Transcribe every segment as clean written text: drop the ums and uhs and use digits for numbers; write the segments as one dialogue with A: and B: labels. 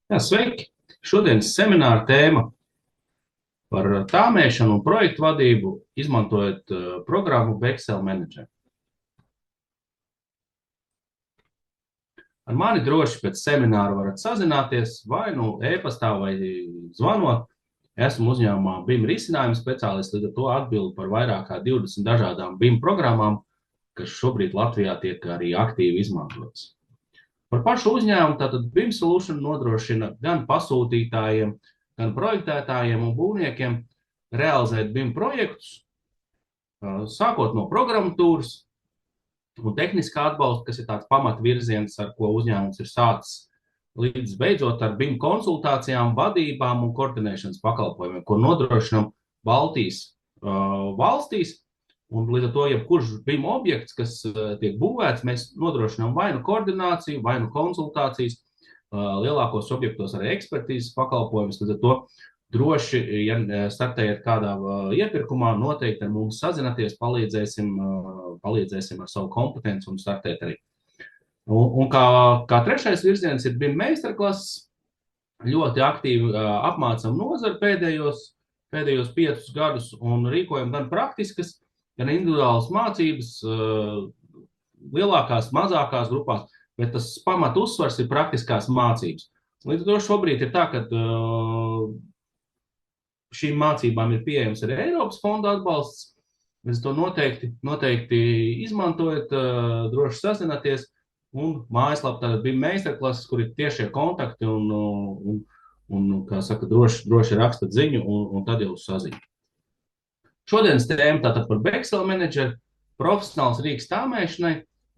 A: Jā, sveiki! Šodienas semināra tēma par tāmēšanu un projektu vadību, izmantojot programmu Excel Manager. Ar mani droši pēc semināra varat sazināties vai nu e-pastā vai zvanot. Esmu uzņēmumā BIM risinājuma speciālists, līdz ar to atbildu par vairāk kā 20 dažādām BIM programmām, kas šobrīd Latvijā tiek arī aktīvi izmantotas. Par pašu uzņēmumu tātad BIM Solution nodrošina gan pasūtītājiem, gan projektētājiem un būvniekiem realizēt BIM projektus, sākot no programmatūras un tehniskā atbalsta, kas ir tāds pamatvirziens, ar ko uzņēmums ir sācis, līdz beidzot ar BIM konsultācijām, vadībām un koordinēšanas pakalpojumiem, ko nodrošinām Baltijas valstīs. Un līdz ar to, jebkurš BIM objekts, kas tiek būvēts, mēs nodrošinām vai nu koordināciju, vai nu konsultācijas, lielākos objektos arī ekspertīzes pakalpojumus. Līdz ar to droši, ja startējat kādā iepirkumā, noteikti ar mums sazināties, palīdzēsim ar savu kompetenci un startēt arī. Un kā trešais virziens ir BIM meistarklases. Ļoti aktīvi apmācam nozari pēdējos 5 gadus un rīkojam gan praktiskas, gan individuālas mācības lielākās, mazākās grupās, bet tas pamat uzsvars ir praktiskās mācības. Līdz ar to šobrīd ir tā, ka šīm mācībām ir pieejams arī Eiropas fonda atbalsts. Līdz to noteikti izmantojat, droši sazināties, un mājaslapā tātad BIM meistarklases, kur ir tiešie kontakti un kā saka, droši rakstat ziņu un tad jau saziņu. Šodienas tēma tātad par Excel Manager, profesionāls rīks tāmēšanai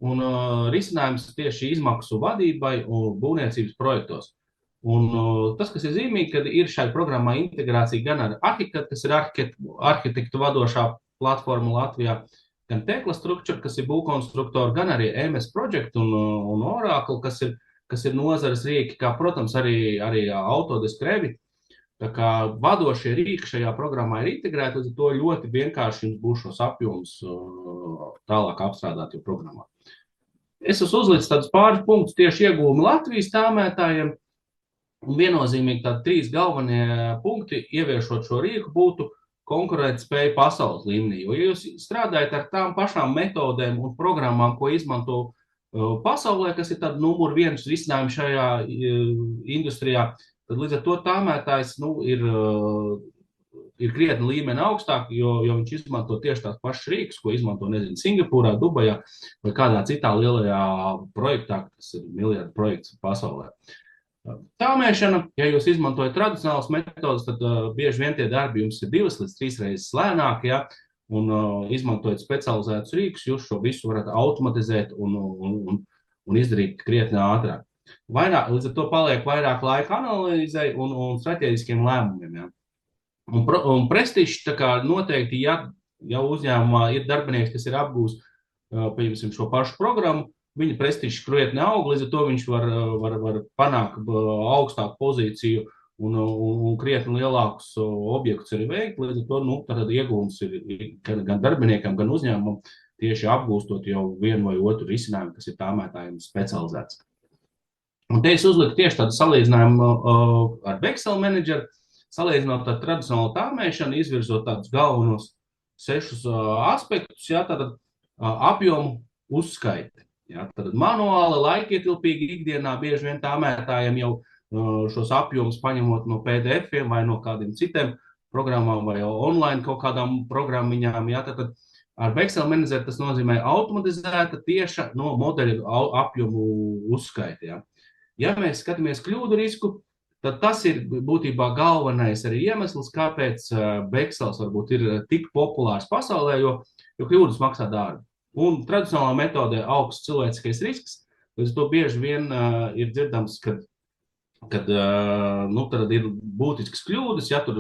A: un risinājums tieši izmaksu vadībai un būvniecības projektos. Un tas, kas ir zīmīgi, kad ir šai programmā integrācija gan ar Archicad, kas ir arhitektu vadošā platforma Latvijā, gan Tekla Structure, kas ir būvkonstruktori, gan arī MS Project un Oracle, kas ir nozares rīki, kā, protams, arī Autodesk Revit. Tā kā vadošie rīki šajā programmā ir integrēti, līdz ar to ļoti vienkārši jums būs šos apjomus tālāk apstrādāt jau programmā. Es esmu uzlicis tādus pāris punktus tieši iegūmi Latvijas tāmētājiem, un viennozīmīgi tādi 3 galvenie punkti, ieviešot šo rīku, būtu konkurētspēja pasaules līmenī. Jo, ja jūs strādājat ar tām pašām metodēm un programmām, ko izmanto pasaulē, kas ir tāda numur 1 risinājuma šajā industrijā, tad līdz ar to tāmētājs ir krietni līmeni augstāk, jo viņš izmanto tieši tās pašas rīkus, ko izmanto, nezinu, Singapūrā, Dubajā vai kādā citā lielajā projektā, kas ir miljardu projekts pasaulē. Tāmēšana, ja jūs izmantojat tradicionālas metodas, tad bieži vien tie darbi jums ir 2 līdz 3 reizes lēnāki, ja, un izmantojot specializētus rīkus, jūs šo visu varat automatizēt un izdarīt krietni ātrāk. Līdz ar to paliek vairāk laika analīzei un strateģiskiem lēmumiem. Ja. Un prestižs tā kā noteikti, ja uzņēmumā ir darbinieks, kas ir apgūst, pieņemsim, šo pašu programmu, viņa prestižs krietni aug, līdz ar to viņš var panākt augstāku pozīciju un krietni lielākus objektus arī veikt. Līdz ar to tad iegūms ir gan darbiniekam, gan uzņēmumam tieši apgūstot jau vienu vai otru risinājumu, kas ir tāmētājiem specializēts. Un te es uzliku tieši tādu salīdzinājumu ar Excel Manager, salīdzinot ar tradicionālo tāmēšanu, izvirzot tādus galvenos 6 aspektus, ja, tātad apjomu uzskaiti. Ja, tātad manuāli, laikietilpīgi ikdienā bieži vien tāmētājiem jau šos apjomus paņemot no PDF-iem vai no kādiem citiem programmām vai online kaut kādām programmiņām. Ja, tātad ar Excel Manager tas nozīmē automatizēta tieša no modeļu apjomu uzskaiti. Ja. Ja mēs skatāmies kļūdu risku, tad tas ir būtībā galvenais arī iemesls, kāpēc Excels varbūt ir tik populārs pasaulē, jo kļūdas maksā dārgi. Un tradicionālā metodē augsts cilvēciskais risks, līdz to bieži vien ir dzirdams, kad tad ir būtisks kļūdas, ja tur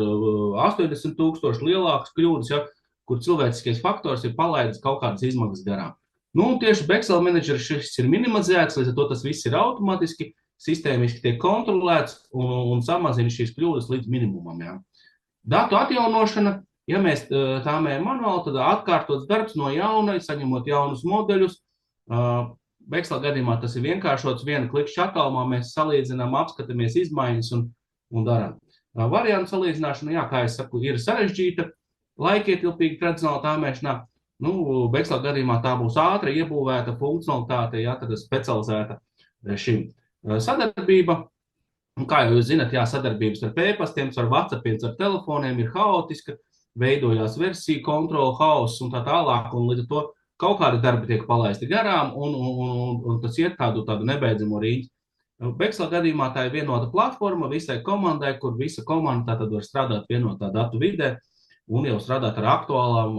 A: 80,000 lielākas kļūdas, ja, kur cilvēciskais faktors ir palaidis kaut kādas izmaksas garām. Tieši Excel Manager šis ir minimizēts, līdz ar to tas viss ir automātiski, sistēmiski tiek kontrolēts un samazina šīs kļūdas līdz minimumam. Ja. Datu atjaunošana, ja mēs tāmējam manuāli, tad atkārtots darbs no jauna, saņemot jaunus modeļus, Vekslā gadījumā tas ir vienkāršots, viena klikšķa attālumā mēs salīdzinām, apskatāmies izmaiņas un darām. Variantu salīdzināšana, jā, kā es saku, ir sarežģīta, laikietilpīga tradicionāla tāmēšanā. Nu, Vekslā gadījumā tā būs ātra, iebūvēta funkcionalitāte, jā, tad specializēta šim. Sadarbība, kā jau jūs zinat, jā, sadarbības ar e-pastiem, ar WhatsAppiem, ar telefoniem ir haotiska, veidojās versiju kontrola, haoss un tā tālāk, un līdz ar to kaut kādi darbi tiek palaisti garām, un tas iet tādu nebeidzamo rīņķi. Vekslā gadījumā tā ir vienota platforma visai komandai, kur visa komanda tātad var strādāt vienotā datu vidē un jau strādāt ar aktuālām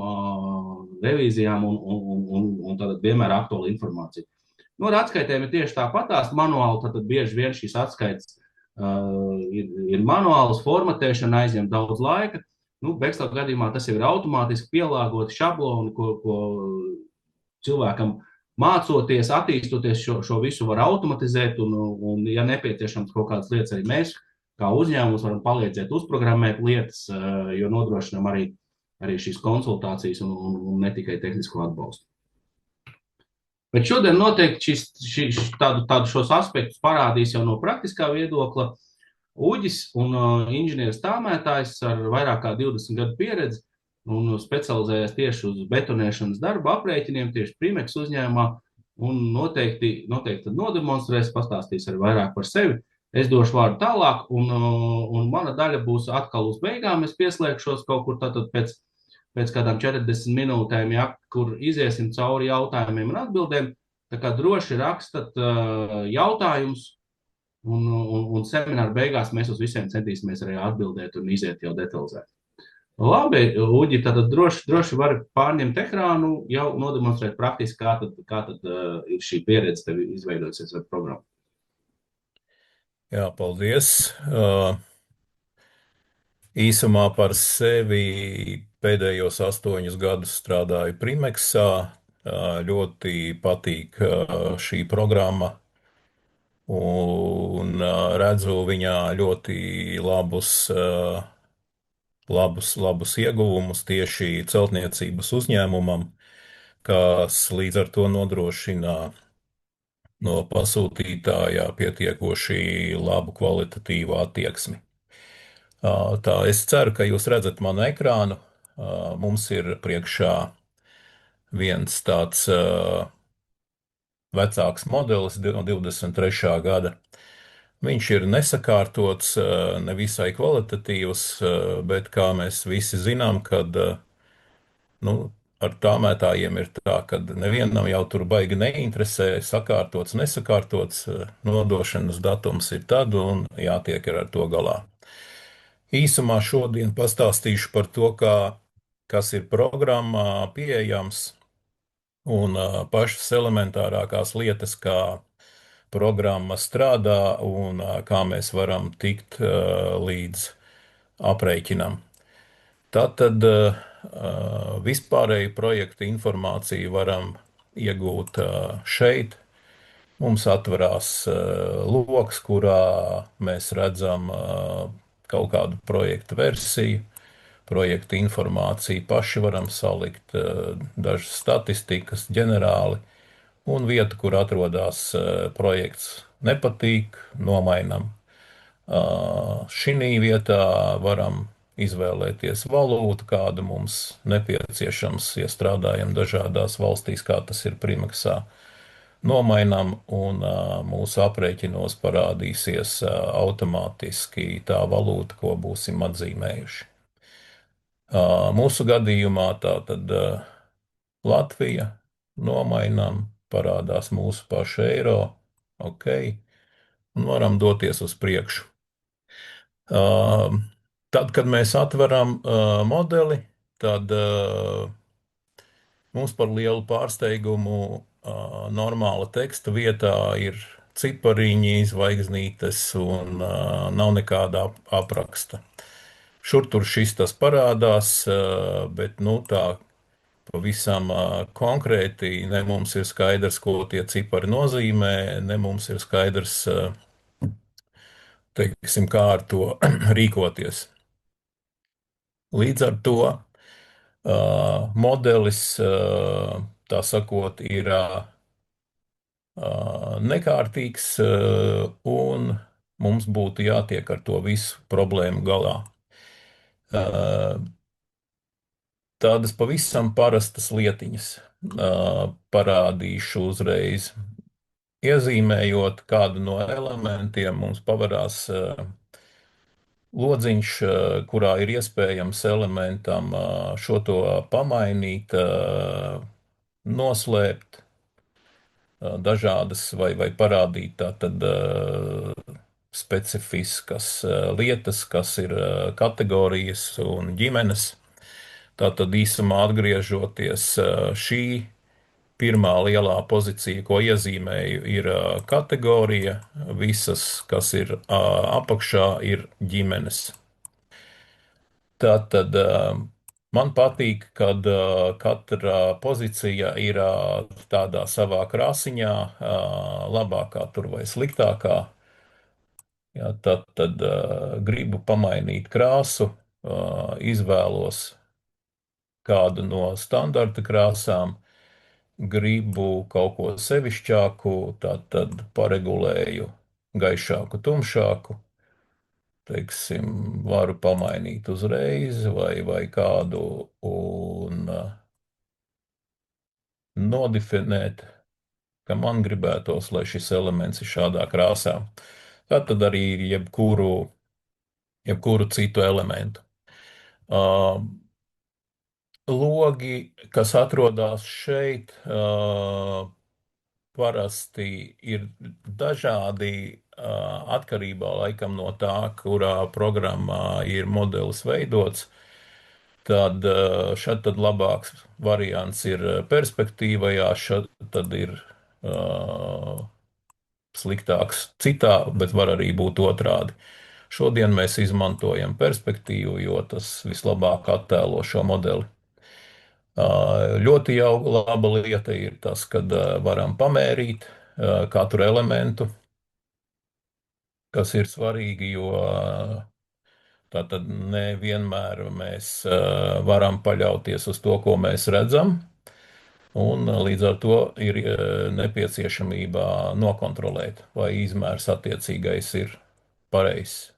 A: revīzijām un tātad vienmēr aktuāla informācija. Nu, ar atskaitēm ir tieši tāpatās manuāli, tātad bieži vien šīs atskaites ir manuāls, formatēšana aizņem daudz laika. Nu, Vekslā gadījumā tas jau ir automātiski pielāgoti šabloni, ko cilvēkam mācoties, attīstoties, šo visu var automatizēt, un ja nepieciešams kaut kādas lietas, arī mēs, kā uzņēmums, varam palīdzēt uzprogrammēt lietas, jo nodrošinām arī šīs konsultācijas un ne tikai tehnisko atbalstu. Bet šodien noteikti tādu šos aspektus parādīs jau no praktiskā viedokļa Uģis un inženieris tāmētājs ar vairāk kā 20 gadu pieredzi un specializējies tieši uz betonēšanas darbu aprēķiniem, tieši Primex uzņēmumā, un noteikti nodemonstrēs, pastāstīs arī vairāk par sevi. Es došu vārdu tālāk, un mana daļa būs atkal uz beigām. Es pieslēgšos kaut kur tātad pēc kādām 40 minūtēm, ja, kur iziesim cauri jautājumiem un atbildēm. Tā kā droši rakstat jautājumus, un semināra beigās mēs uz visiem centīsimies arī atbildēt un iziet jau detalizēt. Labi, Uģi, tad droši var pārņemt ekrānu, jau nodemonstrēt praktiski, kā tad ir šī pieredze tev izveidojusies ar programmu.
B: Jā, paldies. Īsumā par sevi pēdējos 8 gadus strādāju Primexā. Ļoti patīk šī programma un redzu viņā ļoti labus ieguvumus tieši celtniecības uzņēmumam, kas līdz ar to nodrošina no pasūtītājā pietiekoši labu kvalitatīvu attieksmi. Tā, es ceru, ka jūs redzat manu ekrānu. Mums ir priekšā viens tāds vecāks modelis no 23. gada. Viņš ir nesakārtots, nevisai kvalitatīvs, bet kā mēs visi zinām, kad nu, ar tāmētājiem ir tā, ka nevienam jau tur baigi neinteresē sakārtots, nesakārtots, nodošanas datums ir tad un jātiek ar to galā. Īsumā šodien pastāstīšu par to, kas ir programmā pieejams un pašas elementārākās lietas, kā programma strādā un kā mēs varam tikt līdz aprēķinam. Tātad vispārēju projektu informāciju varam iegūt šeit. Mums atverās loks, kurā mēs redzam kaut kādu projektu versiju, projektu informāciju, paši varam salikt dažas statistikas ģenerāli un vietu, kur atrodas projekts nepatīk, nomainam. Šī vietā varam izvēlēties valūtu, kāda mums nepieciešams, ja strādājam dažādās valstīs, kā tas ir Primexā. Nomainām, un mūsu aprēķinos parādīsies automātiski tā valūta, ko būsim atzīmējuši. Mūsu gadījumā tātad Latvija nomainām, parādās mūsu pašu eiro, ok, un varam doties uz priekšu. Tad, kad mēs atveram modeli, tad mums par lielu pārsteigumu normāla teksta vietā ir cipariņi, zvaigznītes un nav nekāda apraksta. Šur tur šis tas parādās, bet nu tā pavisam konkrēti ne mums ir skaidrs, ko tie cipari nozīmē, ne mums ir skaidrs, teiksim, kā ar to rīkoties. Līdz ar to modelis, tā sakot, ir nekārtīgs, un mums būtu jātiek ar to visu problēmu galā. Tādas pavisam parastas lietiņas parādīšu uzreiz. Iezīmējot kādu no elementiem, mums pavarās lodziņš, kurā ir iespējams elementam šo to pamainīt, noslēpt dažādas vai parādīt tātad specifiskas lietas, kas ir kategorijas un ģimenes. Tātad īsumā atgriežoties, šī pirmā lielā pozīcija, ko iezīmēju, ir kategorija. Visas, kas ir apakšā, ir ģimenes. Tātad man patīk, kad katra pozīcija ir tādā savā krāsiņā, labākā tur vai sliktākā. Ja, tad gribu pamainīt krāsu, izvēlos kādu no standarta krāsām, gribu kaut ko sevišķāku, tad paregulēju gaišāku, tumšāku. Teiksim, varu pamainīt uzreiz vai kādu un nodefinēt, ka man gribētos, lai šis elements ir šādā krāsā. Tātad arī jebkuru citu elementu. Logi, kas atrodas šeit, parasti ir dažādi atkarībā laikam no tā, kurā programmā ir modelis veidots. Tad šeit tad labāks variants ir perspektīvajā, šeit tad ir sliktāks citā, bet var arī būt otrādi. Šodien mēs izmantojam perspektīvu, jo tas vislabāk attēlo šo modeli. Ļoti jau laba lieta ir tas, kad varam pamērīt katru elementu, kas ir svarīgi, jo tātad nevienmēr mēs varam paļauties uz to, ko mēs redzam, un līdz ar to ir nepieciešamība nokontrolēt, vai izmērs attiecīgais ir pareizs.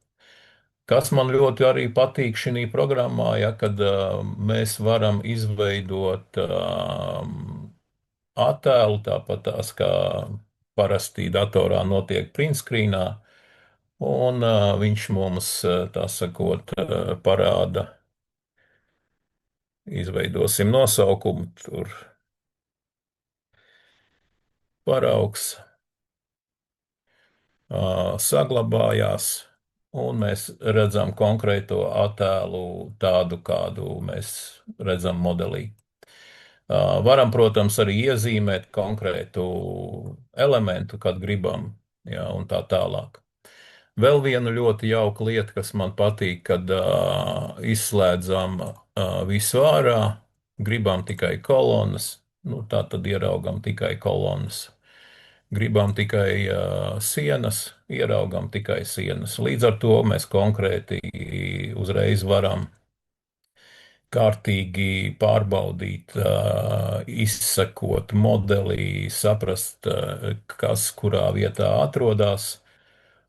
B: Kas man ļoti arī patīk šī programmā, ja, kad mēs varam izveidot attēlu, tāpat tās kā parasti datorā notiek print screenā, un viņš mums, tā sakot, parāda, izveidosim nosaukumu, tur paraugs saglabājās, un mēs redzam konkrēto attēlu tādu, kādu mēs redzam modelī. Varam, protams, arī iezīmēt konkrētu elementu, kad gribam, ja, un tā tālāk. Vēl viena ļoti jauka lieta, kas man patīk, kad izslēdzam visu ārā, gribam tikai kolonas, nu, tā tad ieraugam tikai kolonas. Gribam tikai sienas, ieraugam tikai sienas. Līdz ar to mēs konkrēti uzreiz varam kārtīgi pārbaudīt, izsekot modelī, saprast, kas kurā vietā atrodas,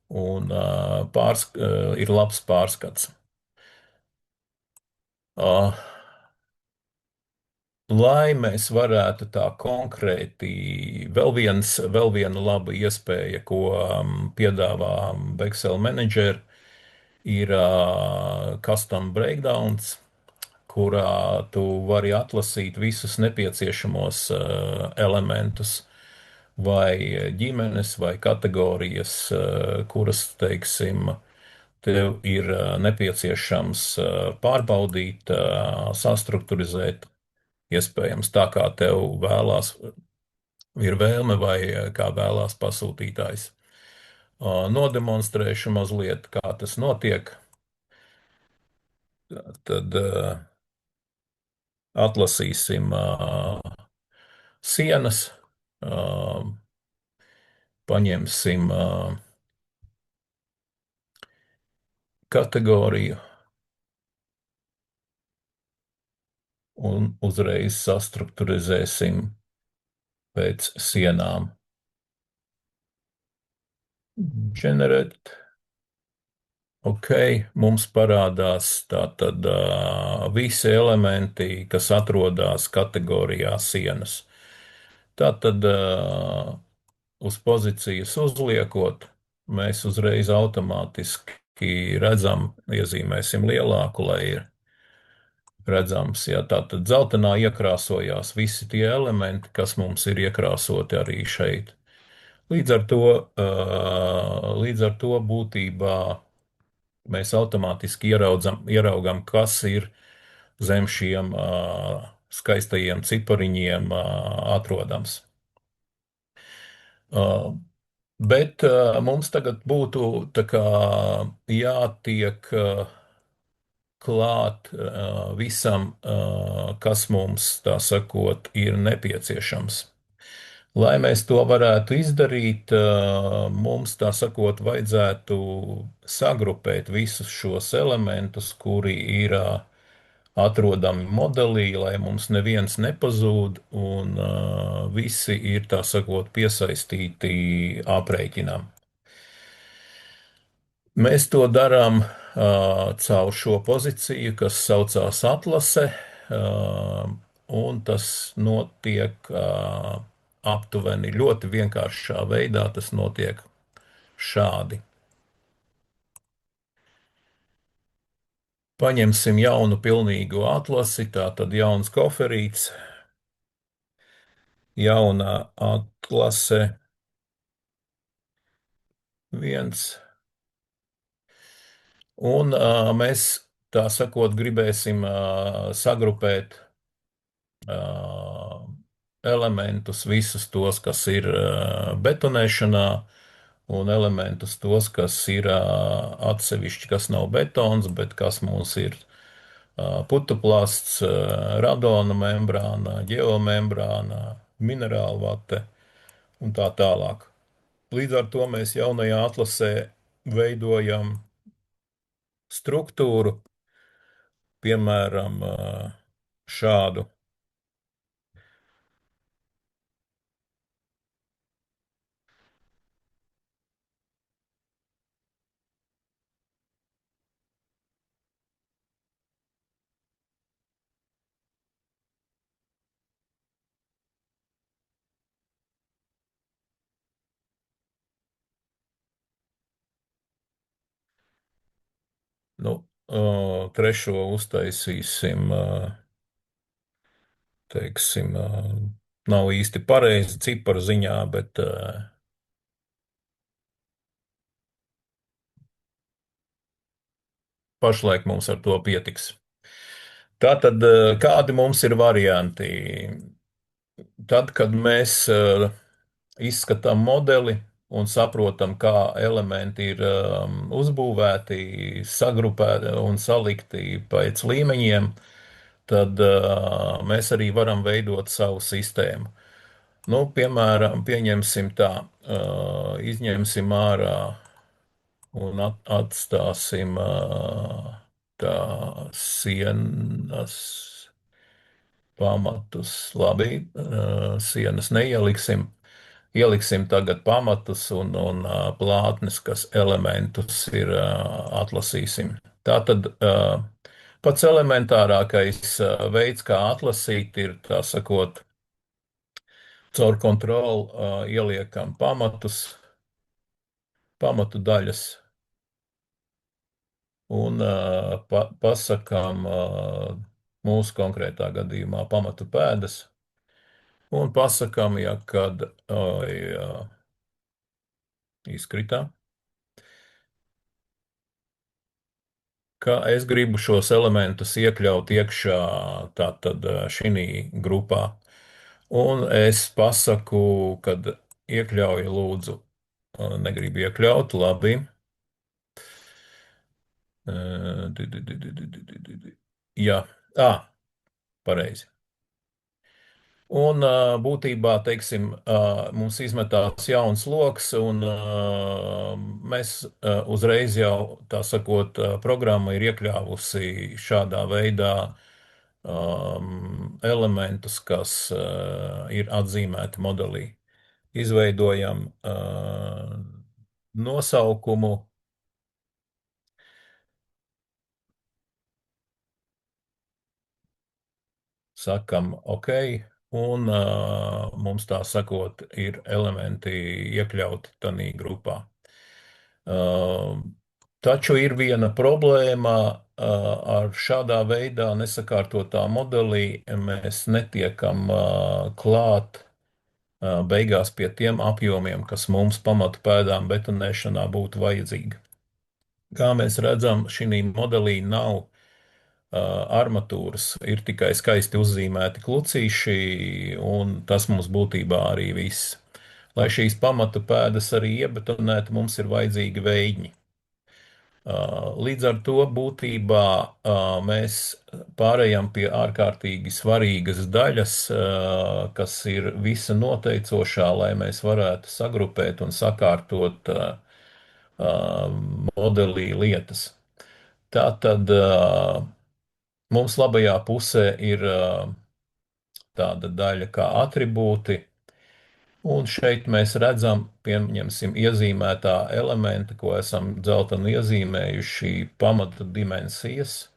B: un ir labs pārskats. Lai mēs varētu tā konkrēti, vēl viena laba iespēja, ko piedāvā Excel Manager, ir custom breakdowns, kurā tu vari atlasīt visus nepieciešamos elementus, vai ģimenes, vai kategorijas, kuras, teiksim, tev ir nepieciešams pārbaudīt, sastrukturizēt. Iespējams, tā kā tev ir vēlme vai kā vēlās pasūtītājs. Nodemonstrēšu mazliet, kā tas notiek. Tad atlasīsim sienas, paņemsim kategoriju un uzreiz sastrukturizēsim pēc sienām. Generēt. Ok, mums parādās tātad visi elementi, kas atrodas kategorijā sienas. Tātad uz pozīcijas uzliekot, mēs uzreiz automātiski redzam, iezīmēsim lielāku, lai ir redzams, ja tātad dzeltenā iekrāsojās visi tie elementi, kas mums ir iekrāsoti arī šeit. Līdz ar to būtībā mēs automātiski ieraugam, kas ir zem šiem skaistajiem cipariņiem atrodams. Uh, bet mums tagad būtu tā kā jātiek klāt visam, kas mums, tā sakot, ir nepieciešams. Lai mēs to varētu izdarīt, mums, tā sakot, vajadzētu sagrupēt visus šos elementus, kuri ir atrodami modelī, lai mums neviens nepazūd un visi ir, tā sakot, piesaistīti aprēķinam. Mēs to darām caur šo pozīciju, kas saucās atlase, un tas notiek aptuveni ļoti vienkāršā veidā. Tas notiek šādi. Paņemsim jaunu pilnīgu atlasi, tātad jauns koferīts, jaunā atlase, viens. Un mēs, tā sakot, gribēsim sagrupēt elementus, visus tos, kas ir betonēšanā, un elementus tos, kas ir atsevišķi, kas nav betons, bet kas mums ir putuplasts, radona membrāna, geomembrāna, minerāla vate un tā tālāk. Līdz ar to mēs jaunajā atlasē veidojam struktūru, piemēram, šādu. Nu, trešo uztaisīsim, teiksim, nav īsti pareizi ciparu ziņā, bet pašlaik mums ar to pietiks. Tātad, kādi mums ir varianti? Tad, kad mēs izskatām modeli un saprotam, kā elementi ir uzbūvēti, sagrupēti un salikti pēc līmeņiem, tad mēs arī varam veidot savu sistēmu. Nu, piemēram, pieņemsim tā, izņemsim ārā un atstāsim tā sienas pamatus. Labi, sienas neieliksim. Ieliksim tagad pamatus un plātnes, kas elementus ir atlasīsim. Tātad pats elementārākais veids, kā atlasīt, ir, tā sakot, caur kontroli ieliekam pamatu daļas un pasakām mūsu konkrētā gadījumā pamatu pēdas un pasakām, ja kad izkritā, ka es gribu šos elementus iekļaut iekšā tātad šī grupā. Un es pasaku, kad iekļauju lūdzu, negribu iekļaut, labi. Jā, pareizi. Un būtībā, teiksim, mums izmetās jauns loks, un mēs uzreiz jau, tā sakot, programma ir iekļāvusi šādā veidā elementus, kas ir atzīmēti modelī. Izveidojam nosaukumu sakam OK, un mums tā sakot, ir elementi iekļauti tanī grupā. Taču ir viena problēma ar šādā veidā nesakārtotā modelī. Mēs netiekam klāt beigās pie tiem apjomiem, kas mums pamatu pēdām betonēšanā būtu vajadzīgi. Kā mēs redzam, šī modelī nav armatūras, ir tikai skaisti uzzīmēti klucīši, un tas mums būtībā arī viss. Lai šīs pamatu pēdas arī iebetonētu, mums ir vajadzīgi veidņi. Līdz ar to būtībā mēs pārējām pie ārkārtīgi svarīgas daļas, kas ir visa noteicošā, lai mēs varētu sagrupēt un sakārtot modelī lietas. Tātad mums labajā pusē ir tāda daļa kā atribūti, un šeit mēs redzam, pieņemsim, iezīmētā elementa, ko esam dzelteni iezīmējuši, pamata dimensijas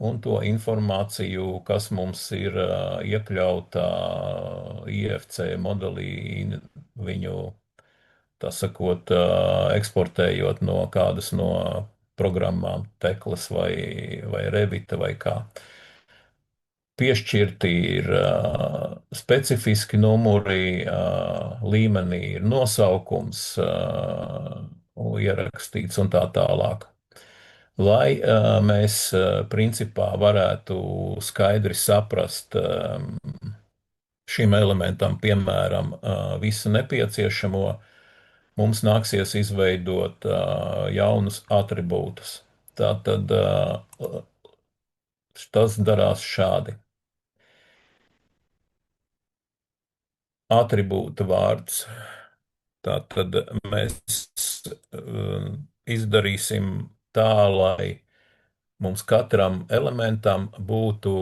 B: un to informāciju, kas mums ir iekļauta IFC modelī, viņu, tā sakot, eksportējot no kādas no programmām, Teklas vai Revita vai kā. Piešķirti ir specifiski numuri, līmenī ir nosaukums ierakstīts un tā tālāk. Lai mēs principā varētu skaidri saprast šim elementam, piemēram, visu nepieciešamo, mums nāksies izveidot jaunus atribūtus. Tātad tas darās šādi. Atribūta vārds. Tātad mēs izdarīsim tā, lai mums katram elementam būtu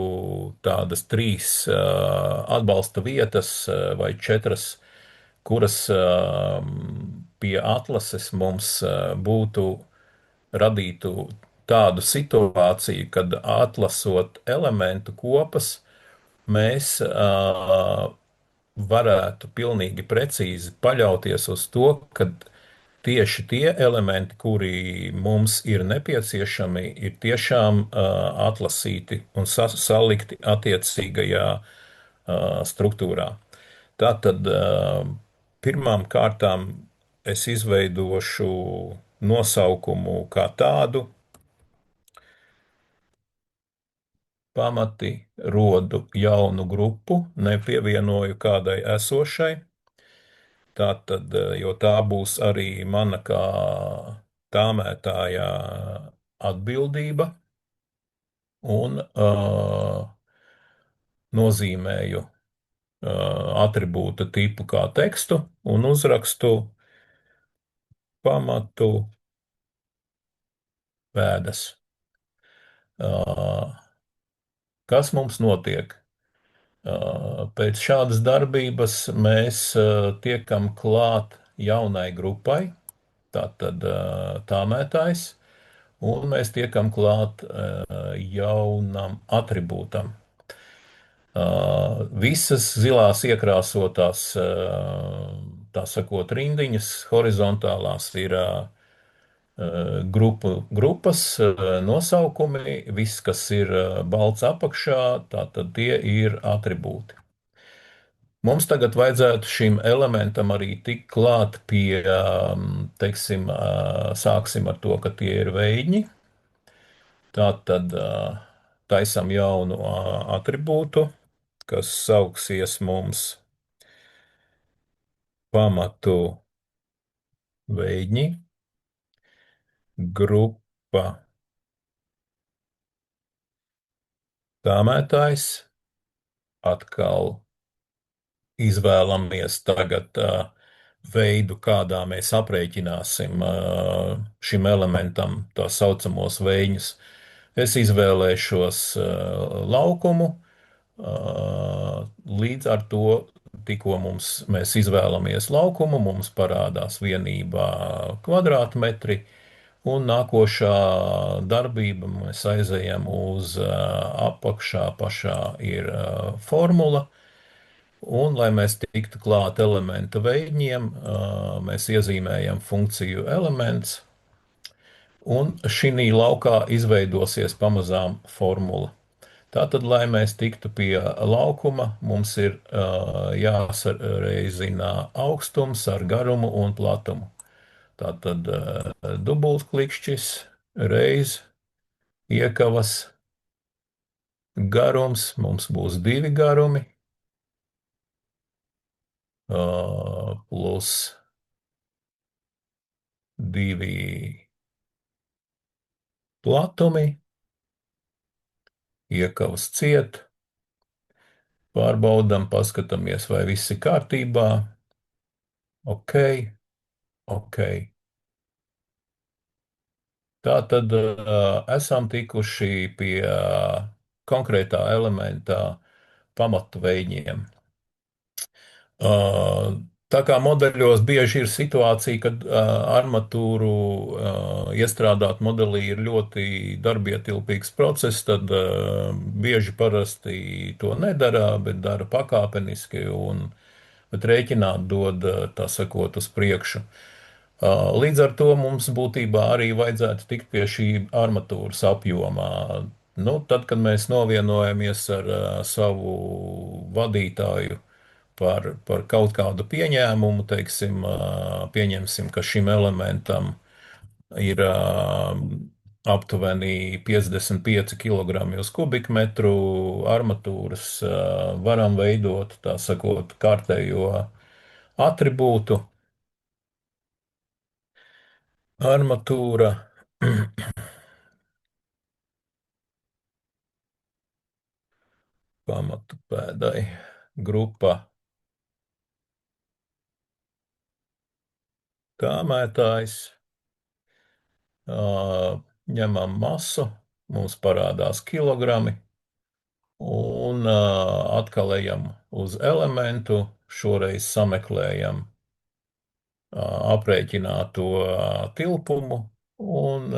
B: tādas 3 atbalsta vietas vai 4, kuras pie atlases mums būtu radītu tādu situāciju, kad atlasot elementu kopas, mēs varētu pilnīgi precīzi paļauties uz to, ka tieši tie elementi, kuri mums ir nepieciešami, ir tiešām atlasīti un salikti attiecīgajā struktūrā. Tātad pirmām kārtām es izveidošu nosaukumu kā tādu, pamati rodu jaunu grupu, nepievienoju kādai esošai. Tātad, jo tā būs arī mana kā tāmētājā atbildība, un nozīmēju atribūta tipu kā tekstu un uzrakstu pamatu pēdas. Kas mums notiek? Pēc šādas darbības mēs tiekam klāt jaunai grupai, tātad tāmētājs, un mēs tiekam klāt jaunam atribūtam. Visas zilās iekrāsotās, tā sakot, rindiņas horizontālās ir grupas nosaukumi, viss, kas ir balts apakšā, tātad tie ir atribūti. Mums tagad vajadzētu šim elementam arī tikt klāt pie, teiksim, sāksim ar to, ka tie ir veidņi. Tātad taisam jaunu atribūtu, kas sauksies mums pamatu veidņi, grupa tāmētājs, atkal izvēlamies tagad veidu, kādā mēs aprēķināsim šim elementam tā saucamos veidņus. Es izvēlēšos laukumu, līdz ar to tikko mēs izvēlamies laukumu, mums parādās vienībā kvadrātmetri, un nākošā darbība mēs aizejam uz apakšā pašā ir formula. Un, lai mēs tiktu klāt elementa veidņiem, mēs iezīmējam funkciju elements, un šī laukā izveidosies pamazām formula. Tātad, lai mēs tiktu pie laukuma, mums ir jāsareizina augstums ar garumu un platumu. Tātad dubultklikšķis, reiz, iekavas, garums, mums būs 2 garumi, plus 2 platumi, iekavas ciet, pārbaudam, paskatāmies, vai viss ir kārtībā. Ok, ok. Tā tad esam tikuši pie konkrētā elementa pamatu veidņiem. Tā kā modeļos bieži ir situācija, kad armatūru iestrādāt modelī ir ļoti darbietilpīgs process, tad bieži parasti to nedara, bet dara pakāpeniski bet rēķināt dod, tā sakot, uz priekšu. Līdz ar to mums būtībā arī vajadzētu tikt pie šī armatūras apjomā. Nu, tad, kad mēs novienojamies ar savu vadītāju par kaut kādu pieņēmumu, teiksim, pieņemsim, ka šim elementam ir aptuveni 55 kg uz kubikmetru armatūras, varam veidot, tā sakot, kārtējo atribūtu. Armatūra. Pamatu pēdai grupa. Kāmētājs. Ņemam masu, mums parādās kilogrami, un atkal ejam uz elementu, šoreiz sameklējam aprēķināto tilpumu un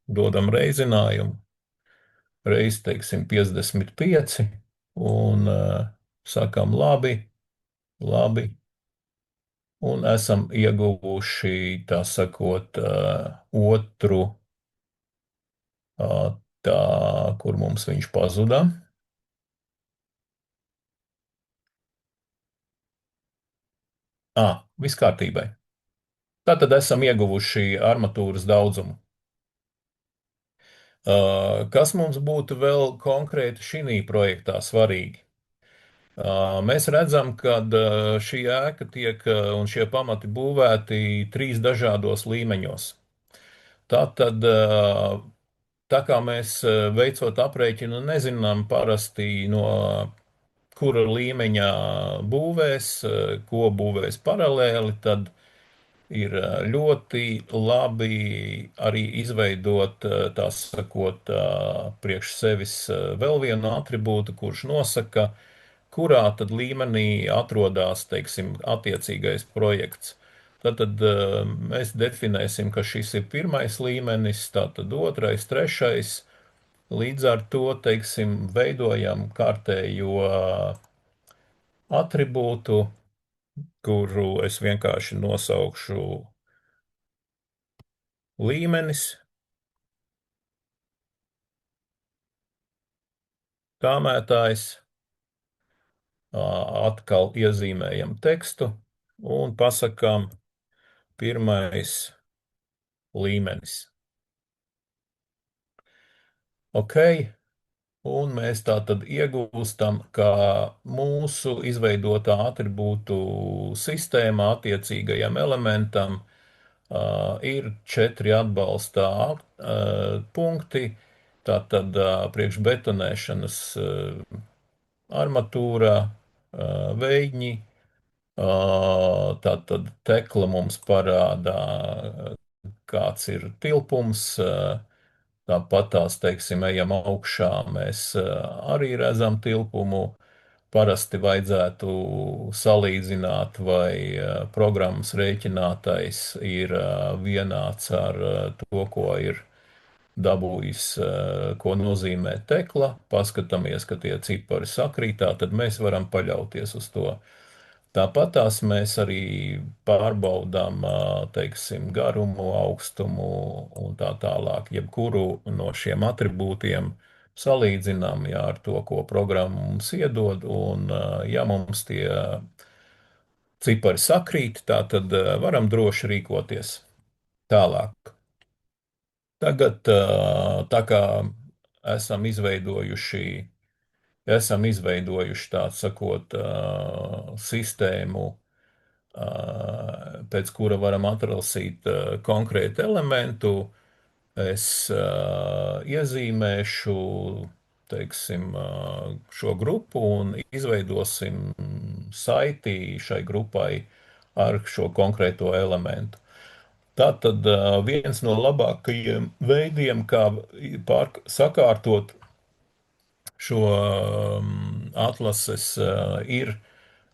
B: dodam reizinājumu. Reiz, teiksim, 55, un sakam labi, labi, un esam ieguvuši, tā sakot, otru, tā, kur mums viņš pazuda. Viss kārtībai. Tātad esam ieguvuši armatūras daudzumu. Kas mums būtu vēl konkrēti šī projektā svarīgi? Mēs redzam, ka šī ēka tiek un šie pamati būvēti 3 dažādos līmeņos. Tātad, tā kā mēs veicot aprēķinu nezinām parasti no kura līmeņa būvēs, ko būvēs paralēli, tad ir ļoti labi arī izveidot, tā sakot, priekš sevis vēl vienu atribūtu, kurš nosaka, kurā tad līmenī atrodas, teiksim, attiecīgais projekts. Tad mēs definēsim, ka šis ir 1. līmenis, tātad 2., 3. Līdz ar to, teiksim, veidojam kārtējo atribūtu, kuru es vienkārši nosaukšu līmenis, kāmētājs, atkal iezīmējam tekstu un pasakām 1. līmenis. Ok, un mēs tā tad iegūstam, ka mūsu izveidotā atribūtu sistēmā attiecīgajam elementam ir 4 atbalsta punkti. Tātad priekš betonēšanas armatūra, veidņi, tātad tekla mums parāda, kāds ir tilpums, tāpat tās, teiksim, ejam augšā, mēs arī redzam tilpumu, parasti vajadzētu salīdzināt, vai programmas rēķinātais ir vienāds ar to, ko ir dabūjis, ko nozīmē tekla. Paskatāmies, ka tie cipari sakrītā, tad mēs varam paļauties uz to. Tāpat tās mēs arī pārbaudām, teiksim, garumu, augstumu un tā tālāk. Jebkuru no šiem atribūtiem salīdzinām, jā, ar to, ko programma mums iedod, un ja mums tie cipari sakrīt, tā tad varam droši rīkoties tālāk. Tagad, tā kā esam izveidojuši, tā sakot, sistēmu, pēc kura varam atrasīt konkrētu elementu, es iezīmēšu, teiksim, šo grupu un izveidosim saiti šai grupai ar šo konkrēto elementu. Tātad viens no labākajiem veidiem, kā sakārtot šo atlases, ir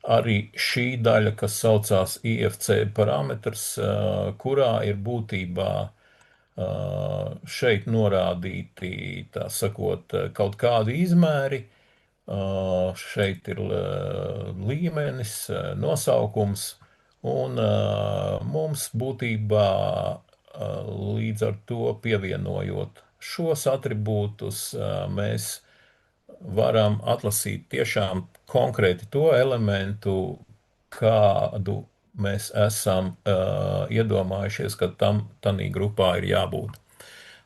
B: arī šī daļa, kas saucās IFC parametrs, kurā ir būtībā šeit norādīti, tā sakot, kaut kādi izmēri. Šeit ir līmenis, nosaukums, un mums būtībā līdz ar to pievienojot šos atribūtus, mēs varam atlasīt tiešām konkrēti to elementu, kādu mēs esam iedomājušies, ka tanī grupā ir jābūt.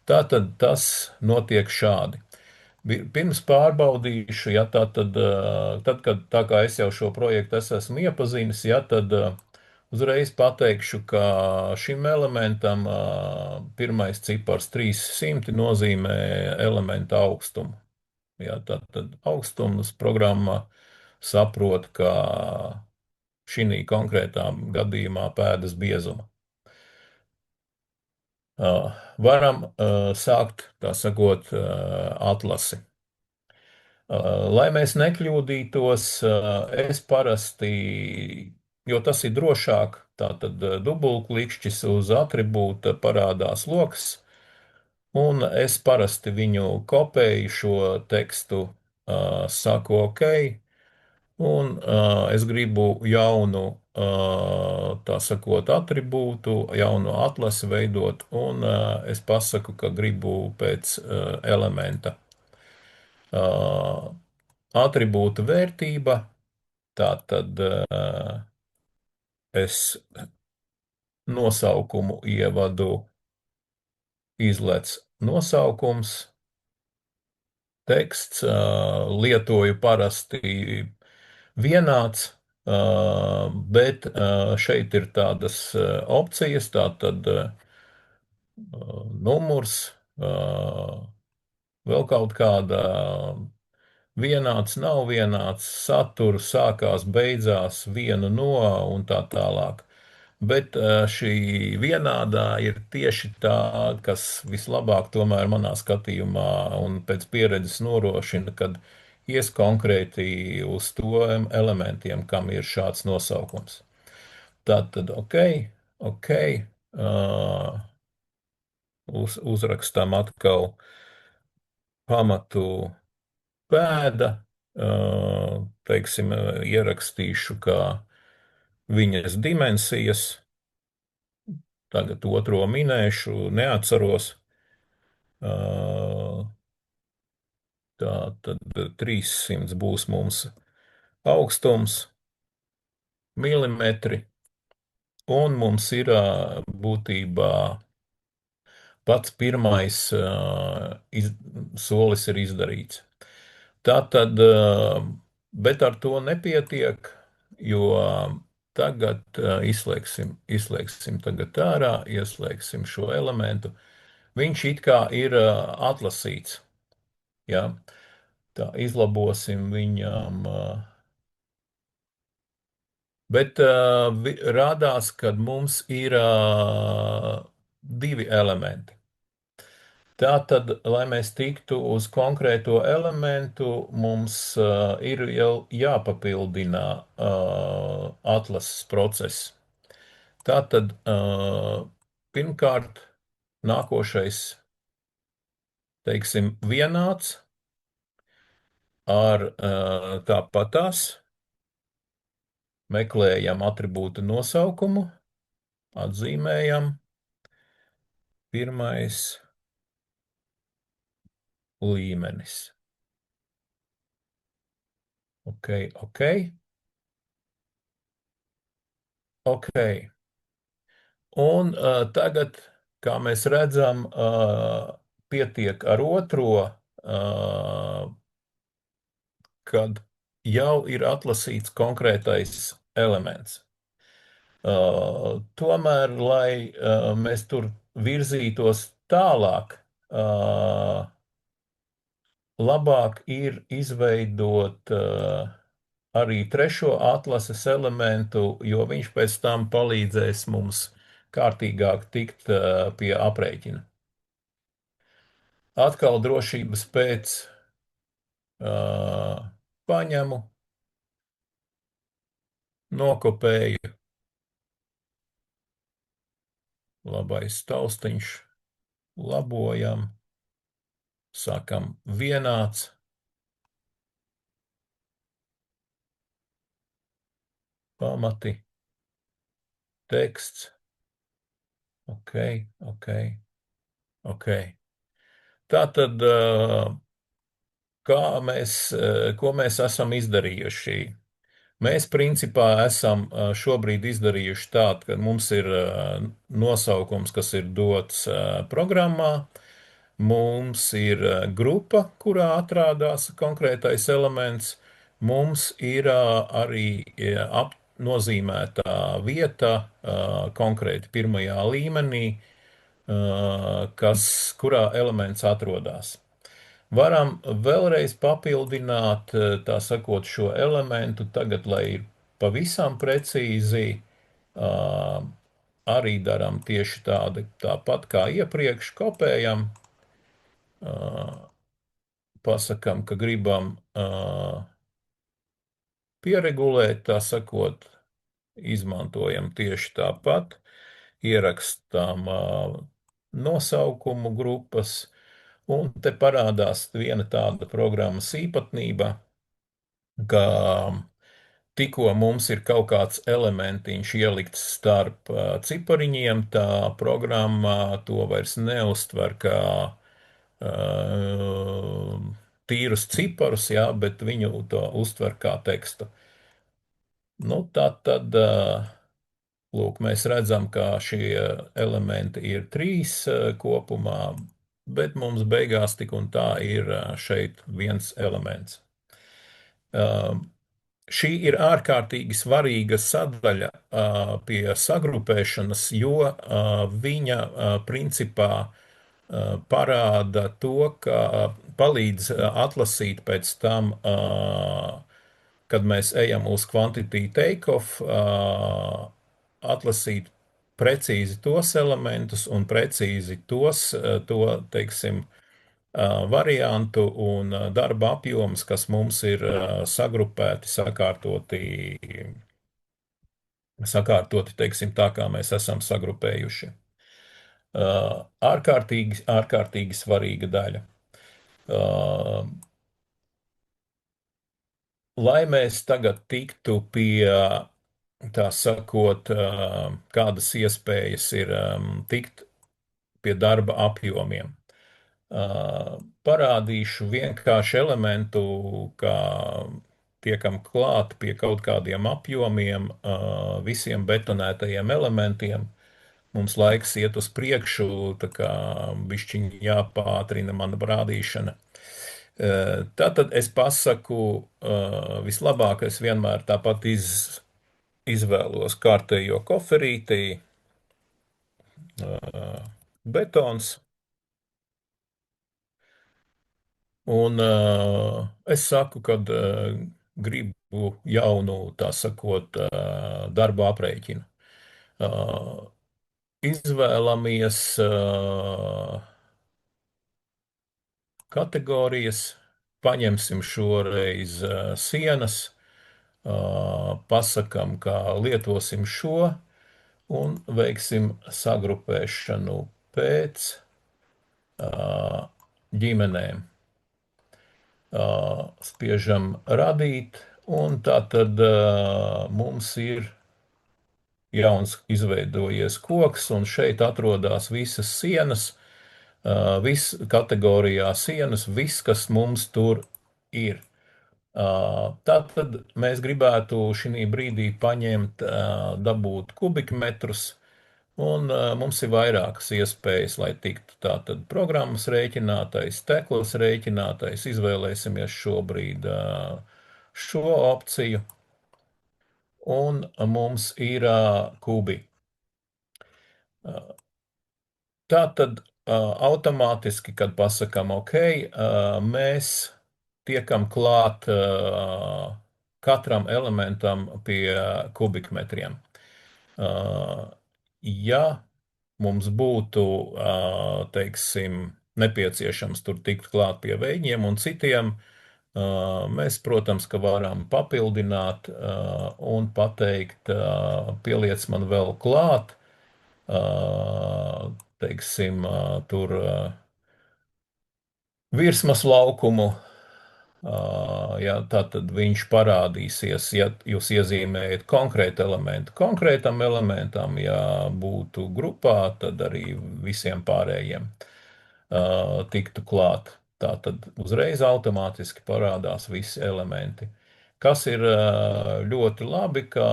B: Tātad tas notiek šādi. Pirms pārbaudīšu, ja tad, kad tā kā es jau šo projektu esmu iepazinis, ja tad uzreiz pateikšu, ka šim elementam pirmais cipars 300 nozīmē elementa augstumu. Ja, tad augstums programma saprot, ka šī konkrētā gadījumā pēdas biezuma. Varam sākt, tā sakot, atlasi. Lai mēs nekļūdītos, es parasti, jo tas ir drošāk, tātad dubultklikšķis uz atribūta parādās loks, un es parasti viņu kopēju šo tekstu, saku OK, un es gribu jaunu, tā sakot, atribūtu, jaunu atlasi veidot, un es pasaku, ka gribu pēc elementa. Atribūta vērtība, tātad es nosaukumu ievadu izlec nosaukums, teksts, lietoju parasti vienāds, bet šeit ir tādas opcijas, tātad numurs, vēl kaut kāda vienāds, nav vienāds, saturs sākās, beidzās, vienu no un tā tālāk. Bet šī vienādā ir tieši tā, kas vislabāk tomēr manā skatījumā un pēc pieredzes norošina, kad ies konkrēti uz to elementiem, kam ir šāds nosaukums. Tātad ok, uzrakstam atkal pamatu pēda, teiksim, ierakstīšu, kā viņas dimensijas, tagad otro minēšu, neatceros, tā tad 300 būs mums augstums, milimetri, un mums ir būtībā pats pirmais solis ir izdarīts. Tātad, bet ar to nepietiek, jo tagad izslēgsim tagad ārā, ieslēgsim šo elementu. Viņš it kā ir atlasīts. Ja? Tā izlabosim viņam. Bet rādās, ka mums ir divi elementi. Tātad, lai mēs tiktu uz konkrēto elementu, mums ir jau jāpapildina atlases process. Tātad, pirmkārt, nākošais, teiksim, vienāds ar tāpatās meklējam atribūta nosaukumu, atzīmējam pirmais līmenis. Ok, ok. Ok. Un tagad, kā mēs redzam, pietiek ar otro, kad jau ir atlasīts konkrētais elements. Tomēr, lai mēs tur virzītos tālāk, labāk ir izveidot arī trešo atlases elementu, jo viņš pēc tam palīdzēs mums kārtīgāk tikt pie aprēķina. Atkal drošības pēc paņemu, nokopēju, labais taustiņš, labojam, sakam vienāds, pamati, teksts, ok, ok, ok. Tātad, ko mēs esam izdarījuši? Mēs principā esam šobrīd izdarījuši tādu, ka mums ir nosaukums, kas ir dots programmā, mums ir grupa, kurā atrādās konkrētais elements, mums ir arī nozīmētā vieta konkrēti pirmajā līmenī, kurā elements atrodas. Varam vēlreiz papildināt, tā sakot, šo elementu tagad, lai ir pavisam precīzi, arī darām tieši tāpat kā iepriekš, kopējam, pasakam, ka gribam pieregulēt, tā sakot, izmantojam tieši tāpat, ierakstām nosaukumu grupas, un te parādās viena tāda programmas īpatnība, ka tikko mums ir kaut kāds elementiņš ielikts starp cipariņiem, tā programma to vairs neuztver kā tīrus ciparus, jā, bet viņu to uztver kā tekstu. Nu, tā tad, lūk, mēs redzam, ka šie elementi ir 3 kopumā, bet mums beigās tik un tā ir šeit viens elements. Šī ir ārkārtīgi svarīga sadaļa pie sagrupēšanas, jo viņa principā parāda to, ka palīdz atlasīt pēc tam, kad mēs ejam uz quantity takeoff, atlasīt precīzi tos elementus un precīzi to, teiksim, variantu un darba apjoms, kas mums ir sagrupēti, sakārtoti, teiksim, tā kā mēs esam sagrupējuši. Ārkārtīgi svarīga daļa. Lai mēs tagad tiktu pie, tā sakot, kādas iespējas ir tikt pie darba apjomiem. Parādīšu vienkārši elementu, kā tiekam klāt pie kaut kādiem apjomiem, visiem betonētajiem elementiem. Mums laiks iet uz priekšu, tā kā bišķiņ jāpātrina mana rādīšana. Tātad es pasaku, vislabākais vienmēr tāpat izvēlos kārtējo koferītī, betons. Un es saku, kad gribu jaunu, tā sakot, darbu aprēķinu. Izvēlamies kategorijas, paņemsim šoreiz sienas, pasakam, kā lietosim šo un veiksim sagrupēšanu pēc ģimenēm. Spiežam radīt, un tā tad mums ir jauns izveidojies koks, un šeit atrodas visas sienas, viss kategorijā sienas, viss, kas mums tur ir. Tātad mēs gribētu šī brīdī paņemt, dabūt kubikmetrus, un mums ir vairākas iespējas, lai tiktu tātad programmas rēķinātais, teklas rēķinātais. Izvēlēsimies šobrīd šo opciju, un mums ir kubi. Tātad automātiski, kad pasakām OK, mēs tiekam klāt katram elementam pie kubikmetriem. Ja mums būtu, teiksim, nepieciešams tur tikt klāt pie veļņiem un citiem, mēs, protams, ka varam papildināt un pateikt, pieliec man vēl klāt, teiksim, tur virsmas laukumu. Ja, tad viņš parādīsies, ja jūs iezīmējat konkrētu elementu. Konkrētam elementam, ja būtu grupā, tad arī visiem pārējiem tiktu klāt. Tā tad uzreiz automātiski parādās visi elementi. Kas ir ļoti labi, ka